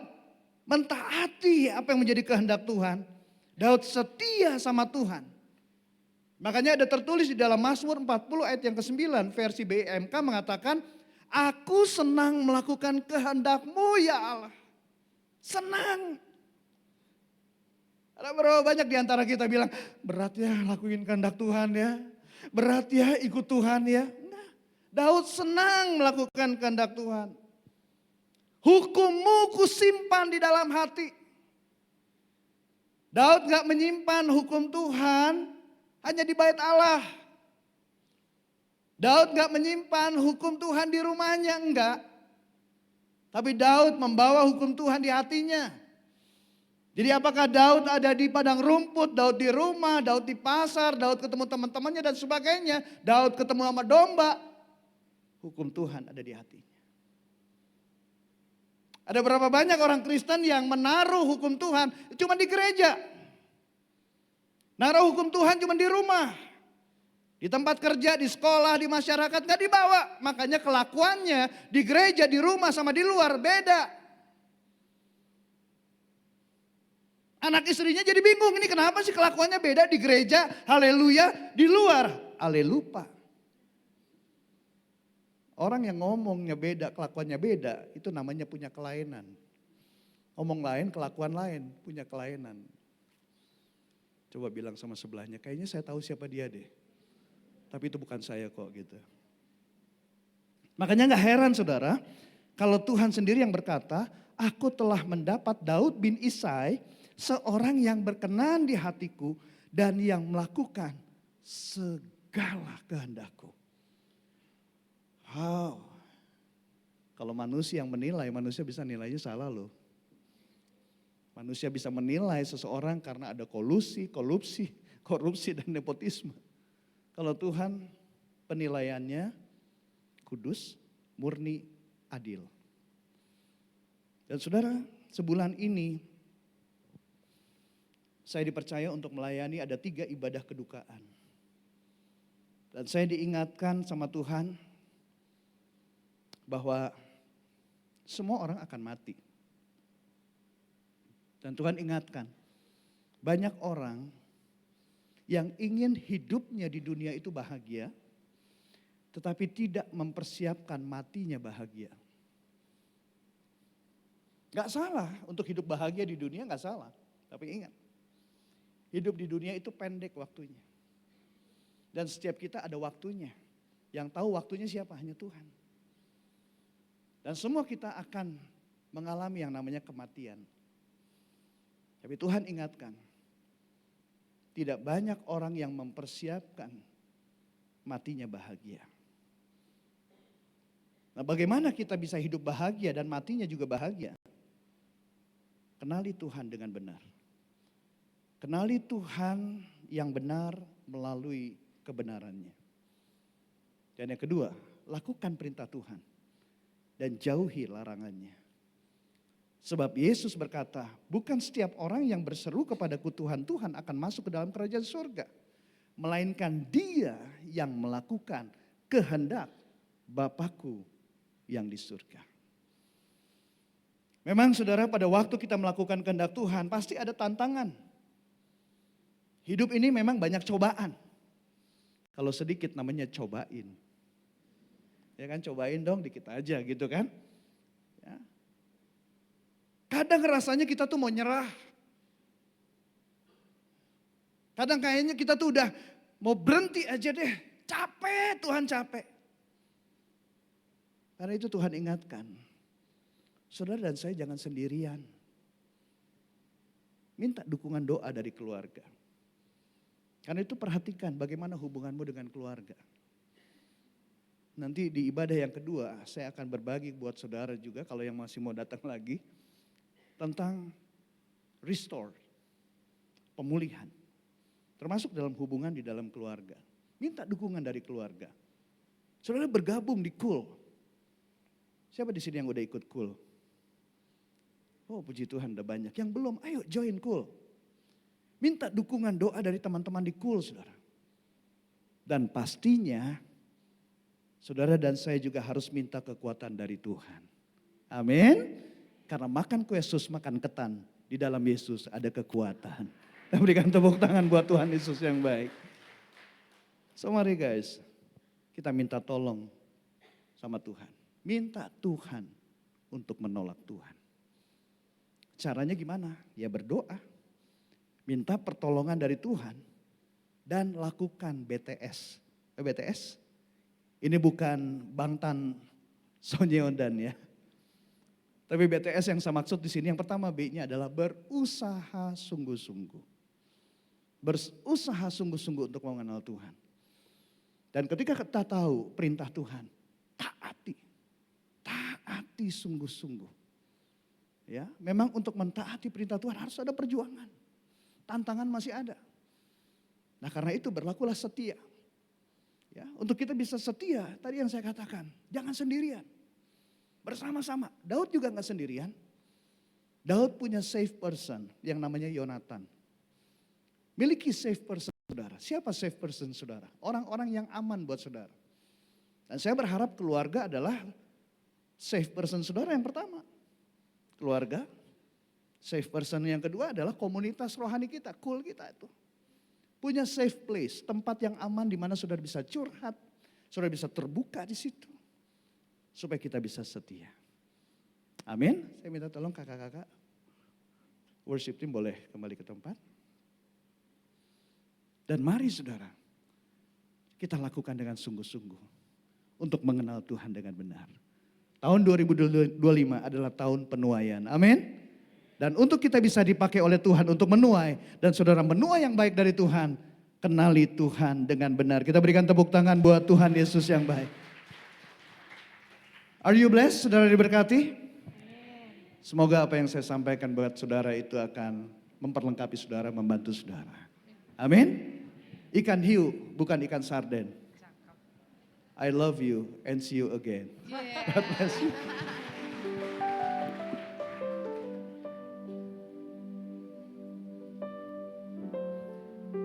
mentaati apa yang menjadi kehendak Tuhan. Daud setia sama Tuhan. Makanya ada tertulis di dalam Mazmur 40 ayat yang ke-9 versi BMK mengatakan, aku senang melakukan kehendak-Mu ya Allah. Senang. Ada berapa banyak di antara kita bilang, berat ya lakuin kehendak Tuhan ya. Berat ya ikut Tuhan ya. Nah, Daud senang melakukan kehendak Tuhan. Hukum-Mu kusimpan di dalam hati. Daud gak menyimpan hukum Tuhan hanya di bait Allah. Daud gak menyimpan hukum Tuhan di rumahnya, enggak. Tapi Daud membawa hukum Tuhan di hatinya. Jadi apakah Daud ada di padang rumput, Daud di rumah, Daud di pasar, Daud ketemu teman-temannya dan sebagainya. Daud ketemu sama domba. Hukum Tuhan ada di hatinya. Ada berapa banyak orang Kristen yang menaruh hukum Tuhan cuma di gereja. Naruh hukum Tuhan cuma di rumah. Di tempat kerja, di sekolah, di masyarakat gak dibawa. Makanya kelakuannya di gereja, di rumah sama di luar beda. Anak istrinya jadi bingung, ini kenapa sih kelakuannya beda di gereja, haleluya, di luar, halelupa. Orang yang ngomongnya beda, kelakuannya beda, itu namanya punya kelainan. Ngomong lain, kelakuan lain, punya kelainan. Coba bilang sama sebelahnya, kayaknya saya tahu siapa dia deh. Tapi itu bukan saya kok gitu. Makanya gak heran saudara, kalau Tuhan sendiri yang berkata, aku telah mendapat Daud bin Isai, seorang yang berkenan di hatiku dan yang melakukan segala kehendakku. Wow. Kalau manusia yang menilai, manusia bisa nilainya salah loh. Manusia bisa menilai seseorang karena ada korupsi dan nepotisme. Kalau Tuhan penilaiannya kudus, murni, adil. Dan saudara, sebulan ini saya dipercaya untuk melayani ada 3 ibadah kedukaan. Dan saya diingatkan sama Tuhan bahwa semua orang akan mati. Dan Tuhan ingatkan, banyak orang yang ingin hidupnya di dunia itu bahagia, tetapi tidak mempersiapkan matinya bahagia. Gak salah untuk hidup bahagia di dunia, gak salah. Tapi ingat, hidup di dunia itu pendek waktunya. Dan setiap kita ada waktunya. Yang tahu waktunya siapa? Hanya Tuhan. Dan semua kita akan mengalami yang namanya kematian. Tapi Tuhan ingatkan, tidak banyak orang yang mempersiapkan matinya bahagia. Nah, bagaimana kita bisa hidup bahagia dan matinya juga bahagia? Kenali Tuhan dengan benar. Kenali Tuhan yang benar melalui kebenarannya. Dan yang kedua, lakukan perintah Tuhan dan jauhi larangannya. Sebab Yesus berkata, bukan setiap orang yang berseru kepadaku Tuhan, Tuhan akan masuk ke dalam kerajaan surga. Melainkan dia yang melakukan kehendak Bapakku yang di surga. Memang saudara, pada waktu kita melakukan kehendak Tuhan pasti ada tantangan. Hidup ini memang banyak cobaan. Kalau sedikit namanya cobain. Ya kan, cobain dong dikit aja gitu kan. Ya. Kadang rasanya kita tuh mau nyerah. Kadang kayaknya kita tuh udah mau berhenti aja deh. Capek, Tuhan capek. Karena itu Tuhan ingatkan. Saudara dan saya jangan sendirian. Minta dukungan doa dari keluarga. Karena itu perhatikan bagaimana hubunganmu dengan keluarga. Nanti di ibadah yang kedua saya akan berbagi buat saudara juga kalau yang masih mau datang lagi. Tentang restore, pemulihan. Termasuk dalam hubungan di dalam keluarga. Minta dukungan dari keluarga. Saudara bergabung di Cool. Siapa di sini yang udah ikut Cool? Oh puji Tuhan udah banyak. Yang belum, ayo join Cool. Minta dukungan doa dari teman-teman di Cool, saudara. Dan pastinya, saudara dan saya juga harus minta kekuatan dari Tuhan. Amin. Karena makan kue Yesus, makan ketan. Di dalam Yesus ada kekuatan. Kita berikan tepuk tangan buat Tuhan Yesus yang baik. So mari guys, kita minta tolong sama Tuhan. Minta Tuhan untuk menolak Tuhan. Caranya gimana? Ya berdoa. Minta pertolongan dari Tuhan. Dan lakukan BTS. BTS? Ini bukan Bangtan Sonyeondan ya. Tapi BTS yang saya maksud di sini yang pertama B-nya adalah berusaha sungguh-sungguh. Berusaha sungguh-sungguh untuk mengenal Tuhan. Dan ketika kita tahu perintah Tuhan, taati. Taati sungguh-sungguh. Ya, memang untuk mentaati perintah Tuhan harus ada perjuangan. Tantangan masih ada. Nah, karena itu berlakulah setia. Ya, untuk kita bisa setia, tadi yang saya katakan, jangan sendirian. Bersama-sama. Daud juga enggak sendirian. Daud punya safe person yang namanya Yonatan. Miliki safe person saudara. Siapa safe person saudara? Orang-orang yang aman buat saudara. Dan saya berharap keluarga adalah safe person saudara yang pertama. Keluarga. Safe person yang kedua adalah komunitas rohani kita, Cool kita itu. Punya safe place, tempat yang aman di mana saudara bisa curhat, saudara bisa terbuka di situ. Supaya kita bisa setia. Amin. Saya minta tolong kakak-kakak. Worship team boleh kembali ke tempat. Dan mari saudara, kita lakukan dengan sungguh-sungguh untuk mengenal Tuhan dengan benar. Tahun 2025 adalah tahun penuaian. Amin. Dan untuk kita bisa dipakai oleh Tuhan untuk menuai. Dan saudara menuai yang baik dari Tuhan. Kenali Tuhan dengan benar. Kita berikan tepuk tangan buat Tuhan Yesus yang baik. Are you blessed? Saudara diberkati? Semoga apa yang saya sampaikan buat saudara itu akan memperlengkapi saudara, membantu saudara. Amin. Ikan hiu bukan ikan sarden. I love you and see you again. God bless you.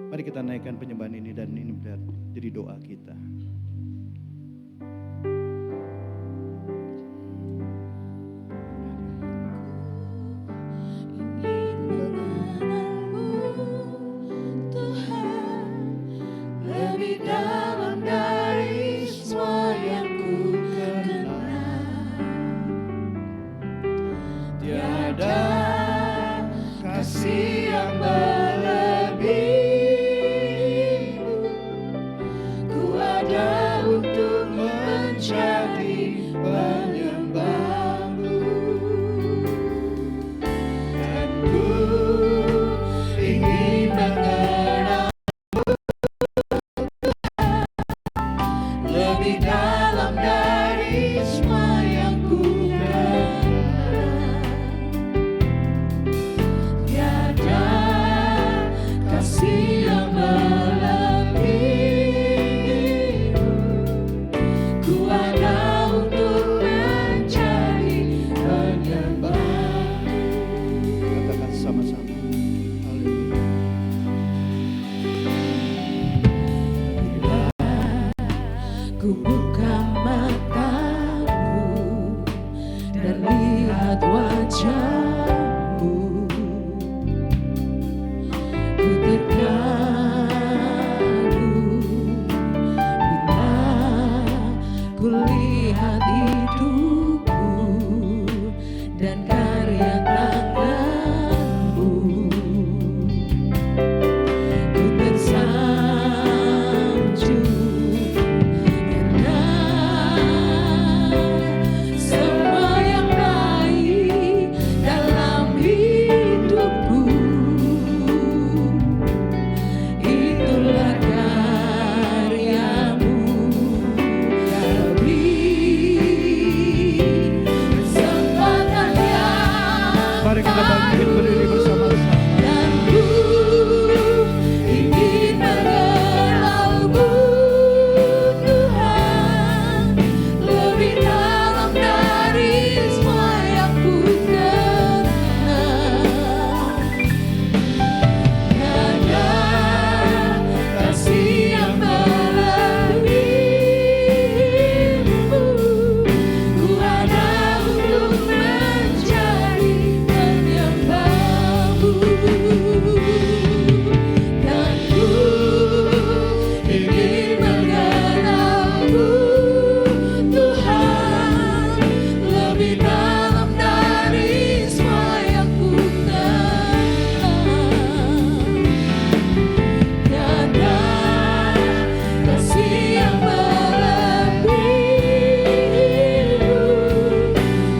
Mari kita naikkan penyembahan ini dan ini jadi doa kita. Ku lihat dan karya tanganmu. Ku tersanjung karena semua yang baik dalam hidupku. Itulah karyamu ya Rabbi. Kesempatan yang Mari kita bangkit berdiri bersama-sama. dan ku ingin mengenalmu Tuhan lebih dalam dari semua yang ku kenal. Karena kasih yang melebihimu, ku ada untuk menjadi penyembahmu. Dan ku ingin mengenalmu Tuhan lebih dalam dari semua yang ku kenal. Karena kasih yang melebihimu,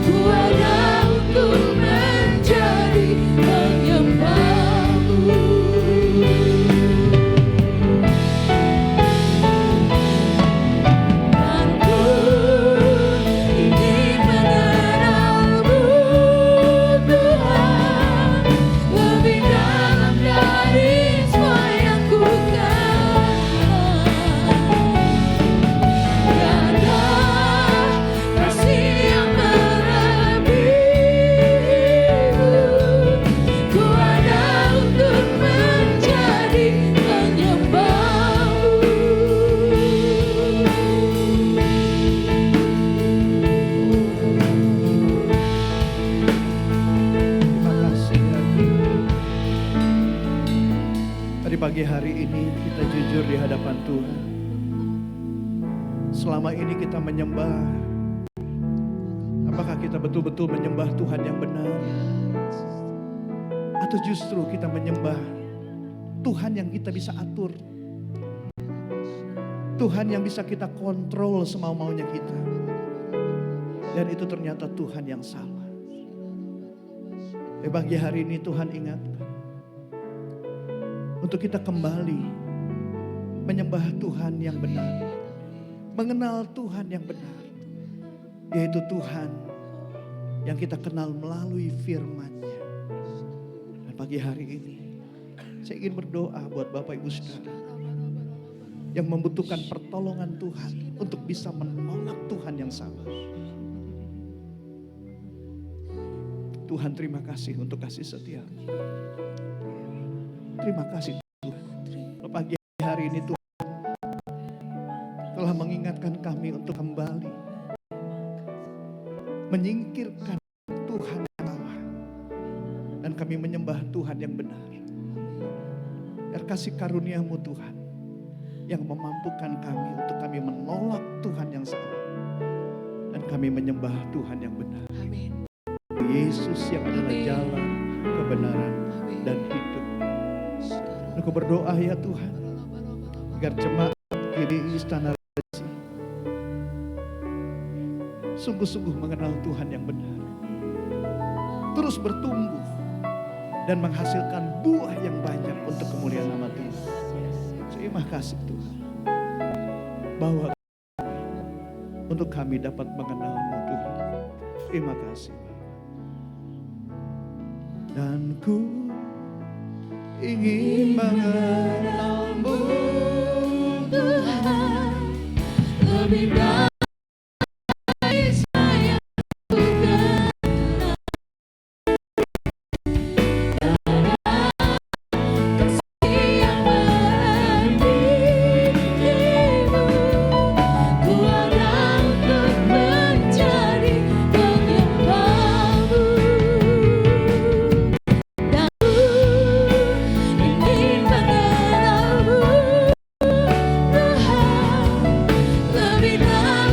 ku ada untuk menjadi penyembahmu. Dan ku ingin mengenalmu Tuhan lebih dalam dari semua yang ku kenal. Karena kasih yang melebihimu, ku ada untuk menjadi penyembahmu. Terima kasih ya Tuhan. Pada pagi hari ini kita jujur di hadapan Tuhan. Selama ini kita menyembah, apakah kita betul-betul menyembah Tuhan yang benar? Atau justru kita menyembah Tuhan yang kita bisa atur? Tuhan yang bisa kita kontrol semau-maunya kita. Dan itu ternyata Tuhan yang salah. Pagi hari ini Tuhan ingatkan untuk kita kembali menyembah Tuhan yang benar, mengenal Tuhan yang benar, yaitu Tuhan yang kita kenal melalui firman-Nya. Dan pagi hari ini saya ingin berdoa buat Bapak Ibu Saudara yang membutuhkan pertolongan Tuhan untuk bisa menolak Tuhan yang salah. Tuhan, terima kasih untuk kasih setia-Mu. Terima kasih Tuhan. Pagi hari ini Tuhan telah mengingatkan kami untuk kembali menyingkirkan Tuhan yang salah dan kami menyembah Tuhan yang benar. Biar kasih karunia-Mu Tuhan yang memampukan kami untuk kami menolak Tuhan yang salah dan kami menyembah Tuhan yang benar. Amin. Yesus yang adalah jalan, kebenaran, dan hidup. Aku berdoa ya Tuhan, agar jemaat di istana raja sungguh-sungguh mengenal Tuhan yang benar. Terus bertumbuh dan menghasilkan buah yang banyak untuk kemuliaan nama Tuhan. Terima kasih Tuhan, bahwa untuk kami dapat mengenal-Mu Tuhan. Terima kasih. Dan ku ingin mengenal-Mu Tuhan lebih dari semua yang ku kenal. Karena kasih yang melebihimu, ku ada untuk menjadi penyembahmu. Dan ku ingin mengenalmu Tuhan lebih dalam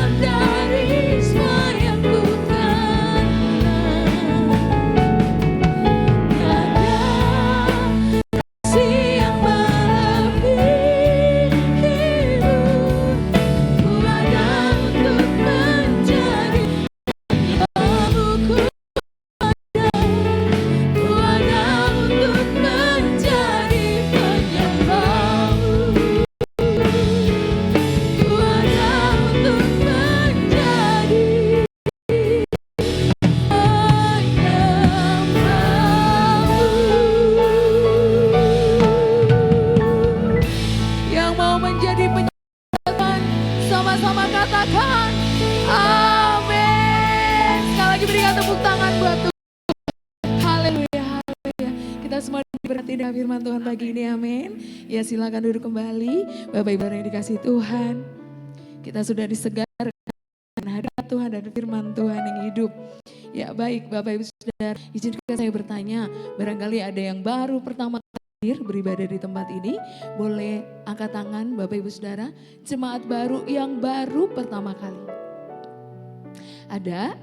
tangan buat Tuhan. Haleluya, haleluya. Kita semua diberkati dengan firman Tuhan pagi ini, amin. Ya silakan duduk kembali, Bapak Ibu yang dikasihi Tuhan. Kita sudah disegarkan hadirat Tuhan dan firman Tuhan yang hidup. Ya baik Bapak Ibu Saudara, izinkan saya bertanya, barangkali ada yang baru pertama kali beribadah di tempat ini, boleh angkat tangan Bapak Ibu Saudara, jemaat baru yang baru pertama kali. Ada?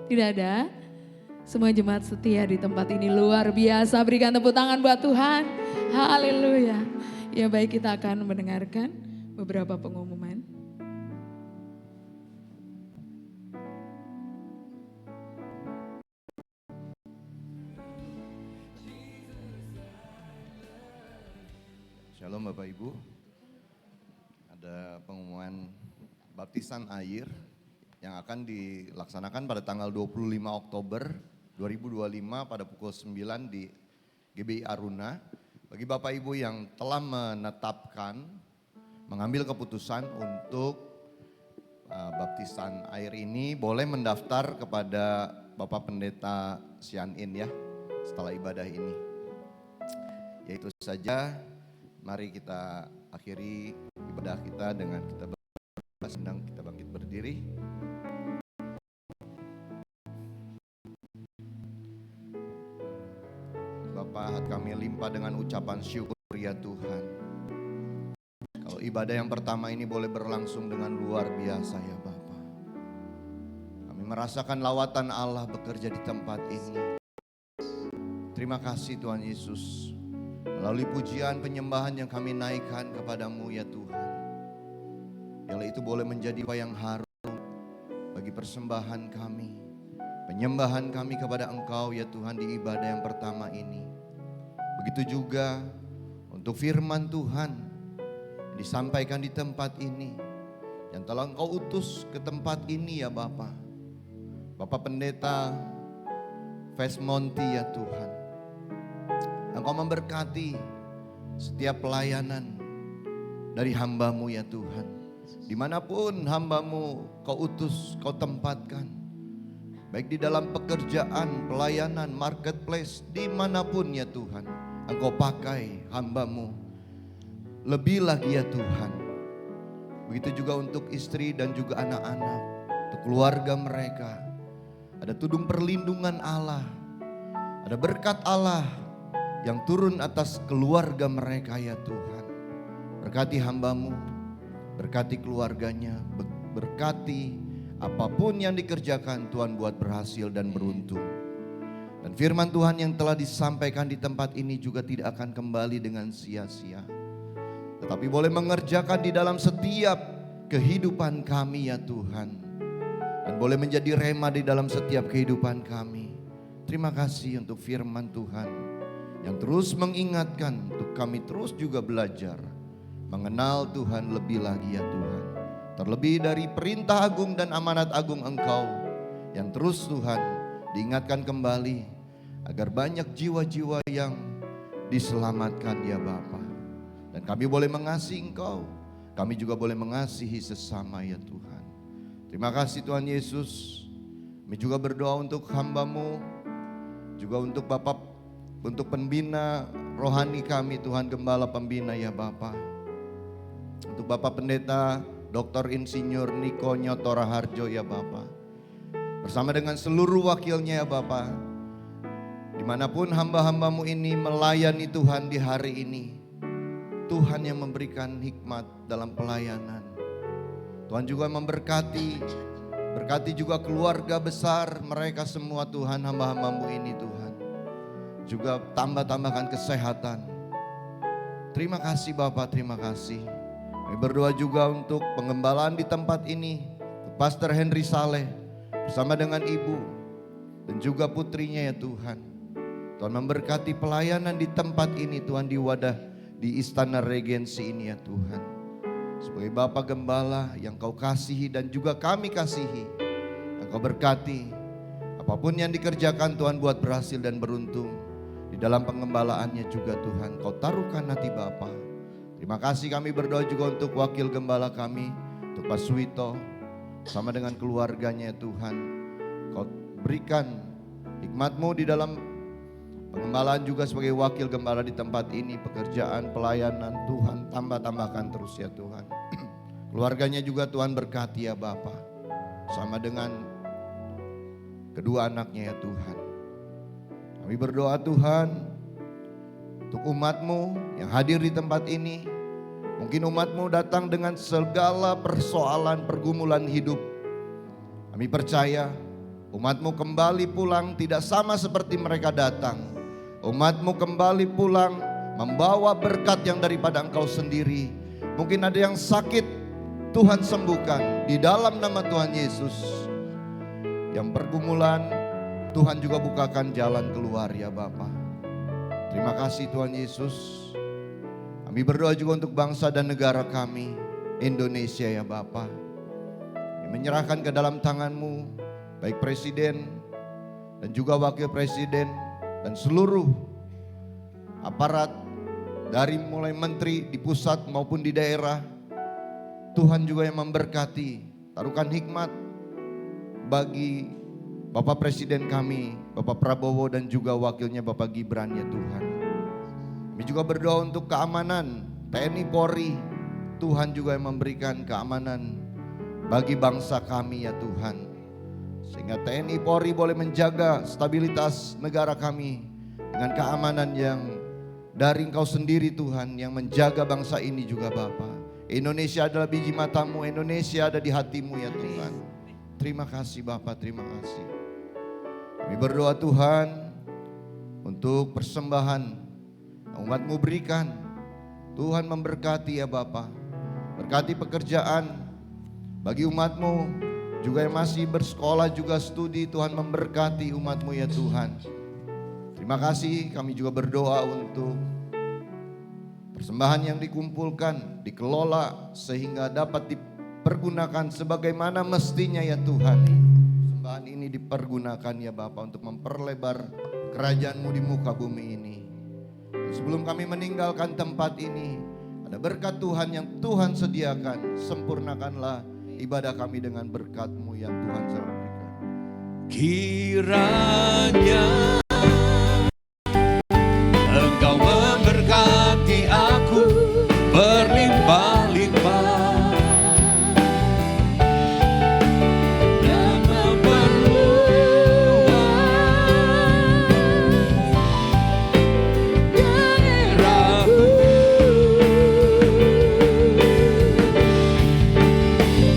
Tidak ada? Semua jemaat setia di tempat ini luar biasa, berikan tepuk tangan buat Tuhan. Haleluya. Ya baik, kita akan mendengarkan beberapa pengumuman. Shalom Bapak Ibu, ada pengumuman baptisan air yang akan dilaksanakan pada tanggal 25 Oktober 2025 pada pukul 9 di GBI Aruna. Bagi Bapak Ibu yang telah menetapkan, mengambil keputusan untuk baptisan air ini, boleh mendaftar kepada Bapak Pendeta Sian In ya setelah ibadah ini. Yaitu saja. Mari kita akhiri ibadah kita dengan kita sedang kita bangkit berdiri. Bapa, hati kami limpah dengan ucapan syukur ya Tuhan. Kalau ibadah yang pertama ini boleh berlangsung dengan luar biasa ya Bapa. Kami merasakan lawatan Allah bekerja di tempat ini. Terima kasih Tuhan Yesus. Melalui pujian penyembahan yang kami naikkan kepadamu ya Tuhan. Biarlah itu boleh menjadi apa yang harum bagi persembahan kami. Penyembahan kami kepada Engkau ya Tuhan di ibadah yang pertama ini. Begitu juga untuk firman Tuhan yang disampaikan di tempat ini. Yang telah Engkau utus ke tempat ini ya Bapa. Bapak Pendeta Vesmonti ya Tuhan. Engkau memberkati setiap pelayanan dari hamba-Mu ya Tuhan. Dimanapun hamba-Mu Kau utus, Kau tempatkan. Baik di dalam pekerjaan, pelayanan, marketplace, dimanapun ya Tuhan. Engkau pakai hamba-Mu. Lebih lagi ya Tuhan. Begitu juga untuk istri dan juga anak-anak. Untuk keluarga mereka. Ada tudung perlindungan Allah. Ada berkat Allah yang turun atas keluarga mereka ya Tuhan. Berkati hamba-Mu, berkati keluarganya, berkati apapun yang dikerjakan Tuhan buat berhasil dan beruntung. Dan firman Tuhan yang telah disampaikan di tempat ini juga tidak akan kembali dengan sia-sia. Tetapi boleh mengerjakan di dalam setiap kehidupan kami ya Tuhan. Dan boleh menjadi rema di dalam setiap kehidupan kami. Terima kasih untuk firman Tuhan yang terus mengingatkan untuk kami terus juga belajar mengenal Tuhan lebih lagi ya Tuhan. Terlebih dari perintah agung dan amanat agung Engkau yang terus Tuhan diingatkan kembali agar banyak jiwa-jiwa yang diselamatkan ya Bapa. Dan kami boleh mengasihi Engkau, kami juga boleh mengasihi sesama ya Tuhan. Terima kasih Tuhan Yesus. Kami juga berdoa untuk hamba-Mu, juga untuk Bapak, untuk pembina rohani kami Tuhan, Gembala Pembina ya Bapa. Untuk Bapak Pendeta Dr. Insinyur Niko Nyotora Harjo ya Bapa. Bersama dengan seluruh wakilnya ya Bapa. Dimanapun hamba-hamba-Mu ini melayani Tuhan di hari ini. Tuhan yang memberikan hikmat dalam pelayanan. Tuhan juga memberkati, berkati juga keluarga besar mereka semua Tuhan, hamba-hamba-Mu ini Tuhan. Juga tambahkan kesehatan. Terima kasih Bapak, terima kasih. Kami berdoa juga untuk pengembalaan di tempat ini, Pastor Henry Saleh bersama dengan ibu dan juga putrinya ya Tuhan. Tuhan memberkati pelayanan di tempat ini Tuhan, di wadah di Istana Regensi ini ya Tuhan. Sebagai Bapak Gembala yang Kau kasihi dan juga kami kasihi, yang Kau berkati apapun yang dikerjakan Tuhan buat berhasil dan beruntung. Di dalam pengembalaannya juga Tuhan Kau taruhkan hati Bapa. Terima kasih, kami berdoa juga untuk wakil gembala kami, untuk Pak Suwito, sama dengan keluarganya Tuhan. Kau Berikan hikmat-Mu di dalam pengembalaan juga sebagai wakil gembala di tempat ini. Pekerjaan, pelayanan Tuhan tambahkan terus ya Tuhan. Keluarganya juga Tuhan berkati ya Bapa. Sama dengan kedua anaknya ya Tuhan. Kami berdoa Tuhan untuk umat-Mu yang hadir di tempat ini. Mungkin umat-Mu datang dengan segala persoalan pergumulan hidup. Kami percaya umat-Mu kembali pulang tidak sama seperti mereka datang. Umat-Mu kembali pulang membawa berkat yang daripada Engkau sendiri. Mungkin ada yang sakit, Tuhan sembuhkan di dalam nama Tuhan Yesus. Yang pergumulan, Tuhan juga bukakan jalan keluar ya Bapa. Terima kasih Tuhan Yesus. Kami berdoa juga untuk bangsa dan negara kami, Indonesia ya Bapa. Kami menyerahkan ke dalam tangan-Mu, baik Presiden dan juga Wakil Presiden dan seluruh aparat dari mulai menteri di pusat maupun di daerah. Tuhan juga yang memberkati, taruhkan hikmat bagi Bapak Presiden kami, Bapak Prabowo dan juga wakilnya Bapak Gibran ya Tuhan. Kami juga berdoa untuk keamanan TNI Polri. Tuhan juga yang memberikan keamanan bagi bangsa kami ya Tuhan. Sehingga TNI Polri boleh menjaga stabilitas negara kami dengan keamanan yang dari Engkau sendiri Tuhan, yang menjaga bangsa ini juga Bapa. Indonesia adalah biji mata-Mu, Indonesia ada di hati-Mu ya Tuhan. Terima kasih Bapa, terima kasih. Kami berdoa Tuhan untuk persembahan yang umat-Mu berikan. Tuhan memberkati ya Bapa. Berkati pekerjaan bagi umat-Mu, juga yang masih bersekolah juga studi. Tuhan memberkati umat-Mu ya Tuhan. Terima kasih, kami juga berdoa untuk persembahan yang dikumpulkan, dikelola sehingga dapat dipergunakan sebagaimana mestinya ya Tuhan. Persembahan ini dipergunakan ya Bapa untuk memperlebar kerajaan-Mu di muka bumi ini. Dan sebelum kami meninggalkan tempat ini, ada berkat Tuhan yang Tuhan sediakan. Sempurnakanlah ibadah kami dengan berkat-Mu yang Tuhan selalu berikan. Kiranya Engkau memberkati aku berlimpah-limpah dan memperluas daerahku,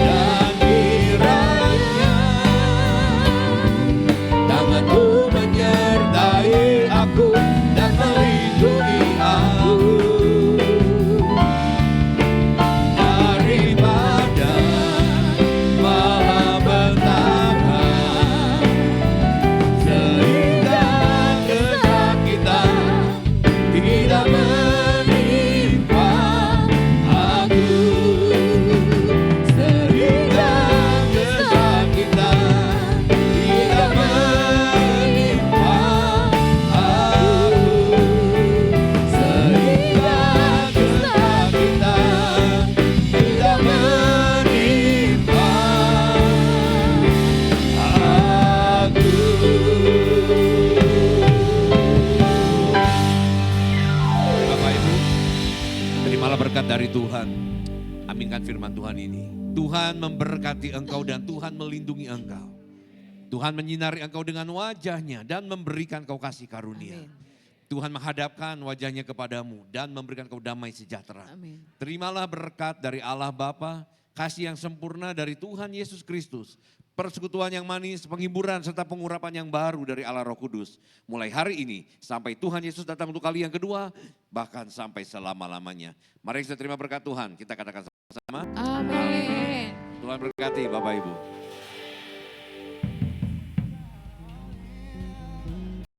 dan kiranya tangan-Mu menyertai aku dan melindungi aku daripada malapetaka, sehingga kesakitan tidak menimpa aku, sehingga kesakitan tidak menimpa aku, sehingga kesakitan tidak menimpa aku. Bapak Ibu, terimalah berkat dari Tuhan. Aminkan firman Tuhan ini. Tuhan memberkati engkau dan Tuhan melindungi engkau. Tuhan menyinari engkau dengan wajahnya dan memberikan kau kasih karunia. Amin. Tuhan menghadapkan wajahnya kepadamu dan memberikan kau damai sejahtera. Amin. Terimalah berkat dari Allah Bapa, kasih yang sempurna dari Tuhan Yesus Kristus, persekutuan yang manis, penghiburan serta pengurapan yang baru dari Allah Roh Kudus. Mulai hari ini sampai Tuhan Yesus datang untuk kali yang kedua, bahkan sampai selama-lamanya. Mari kita terima berkat Tuhan, kita katakan sama-sama. Amin. Tuhan berkati Bapak Ibu.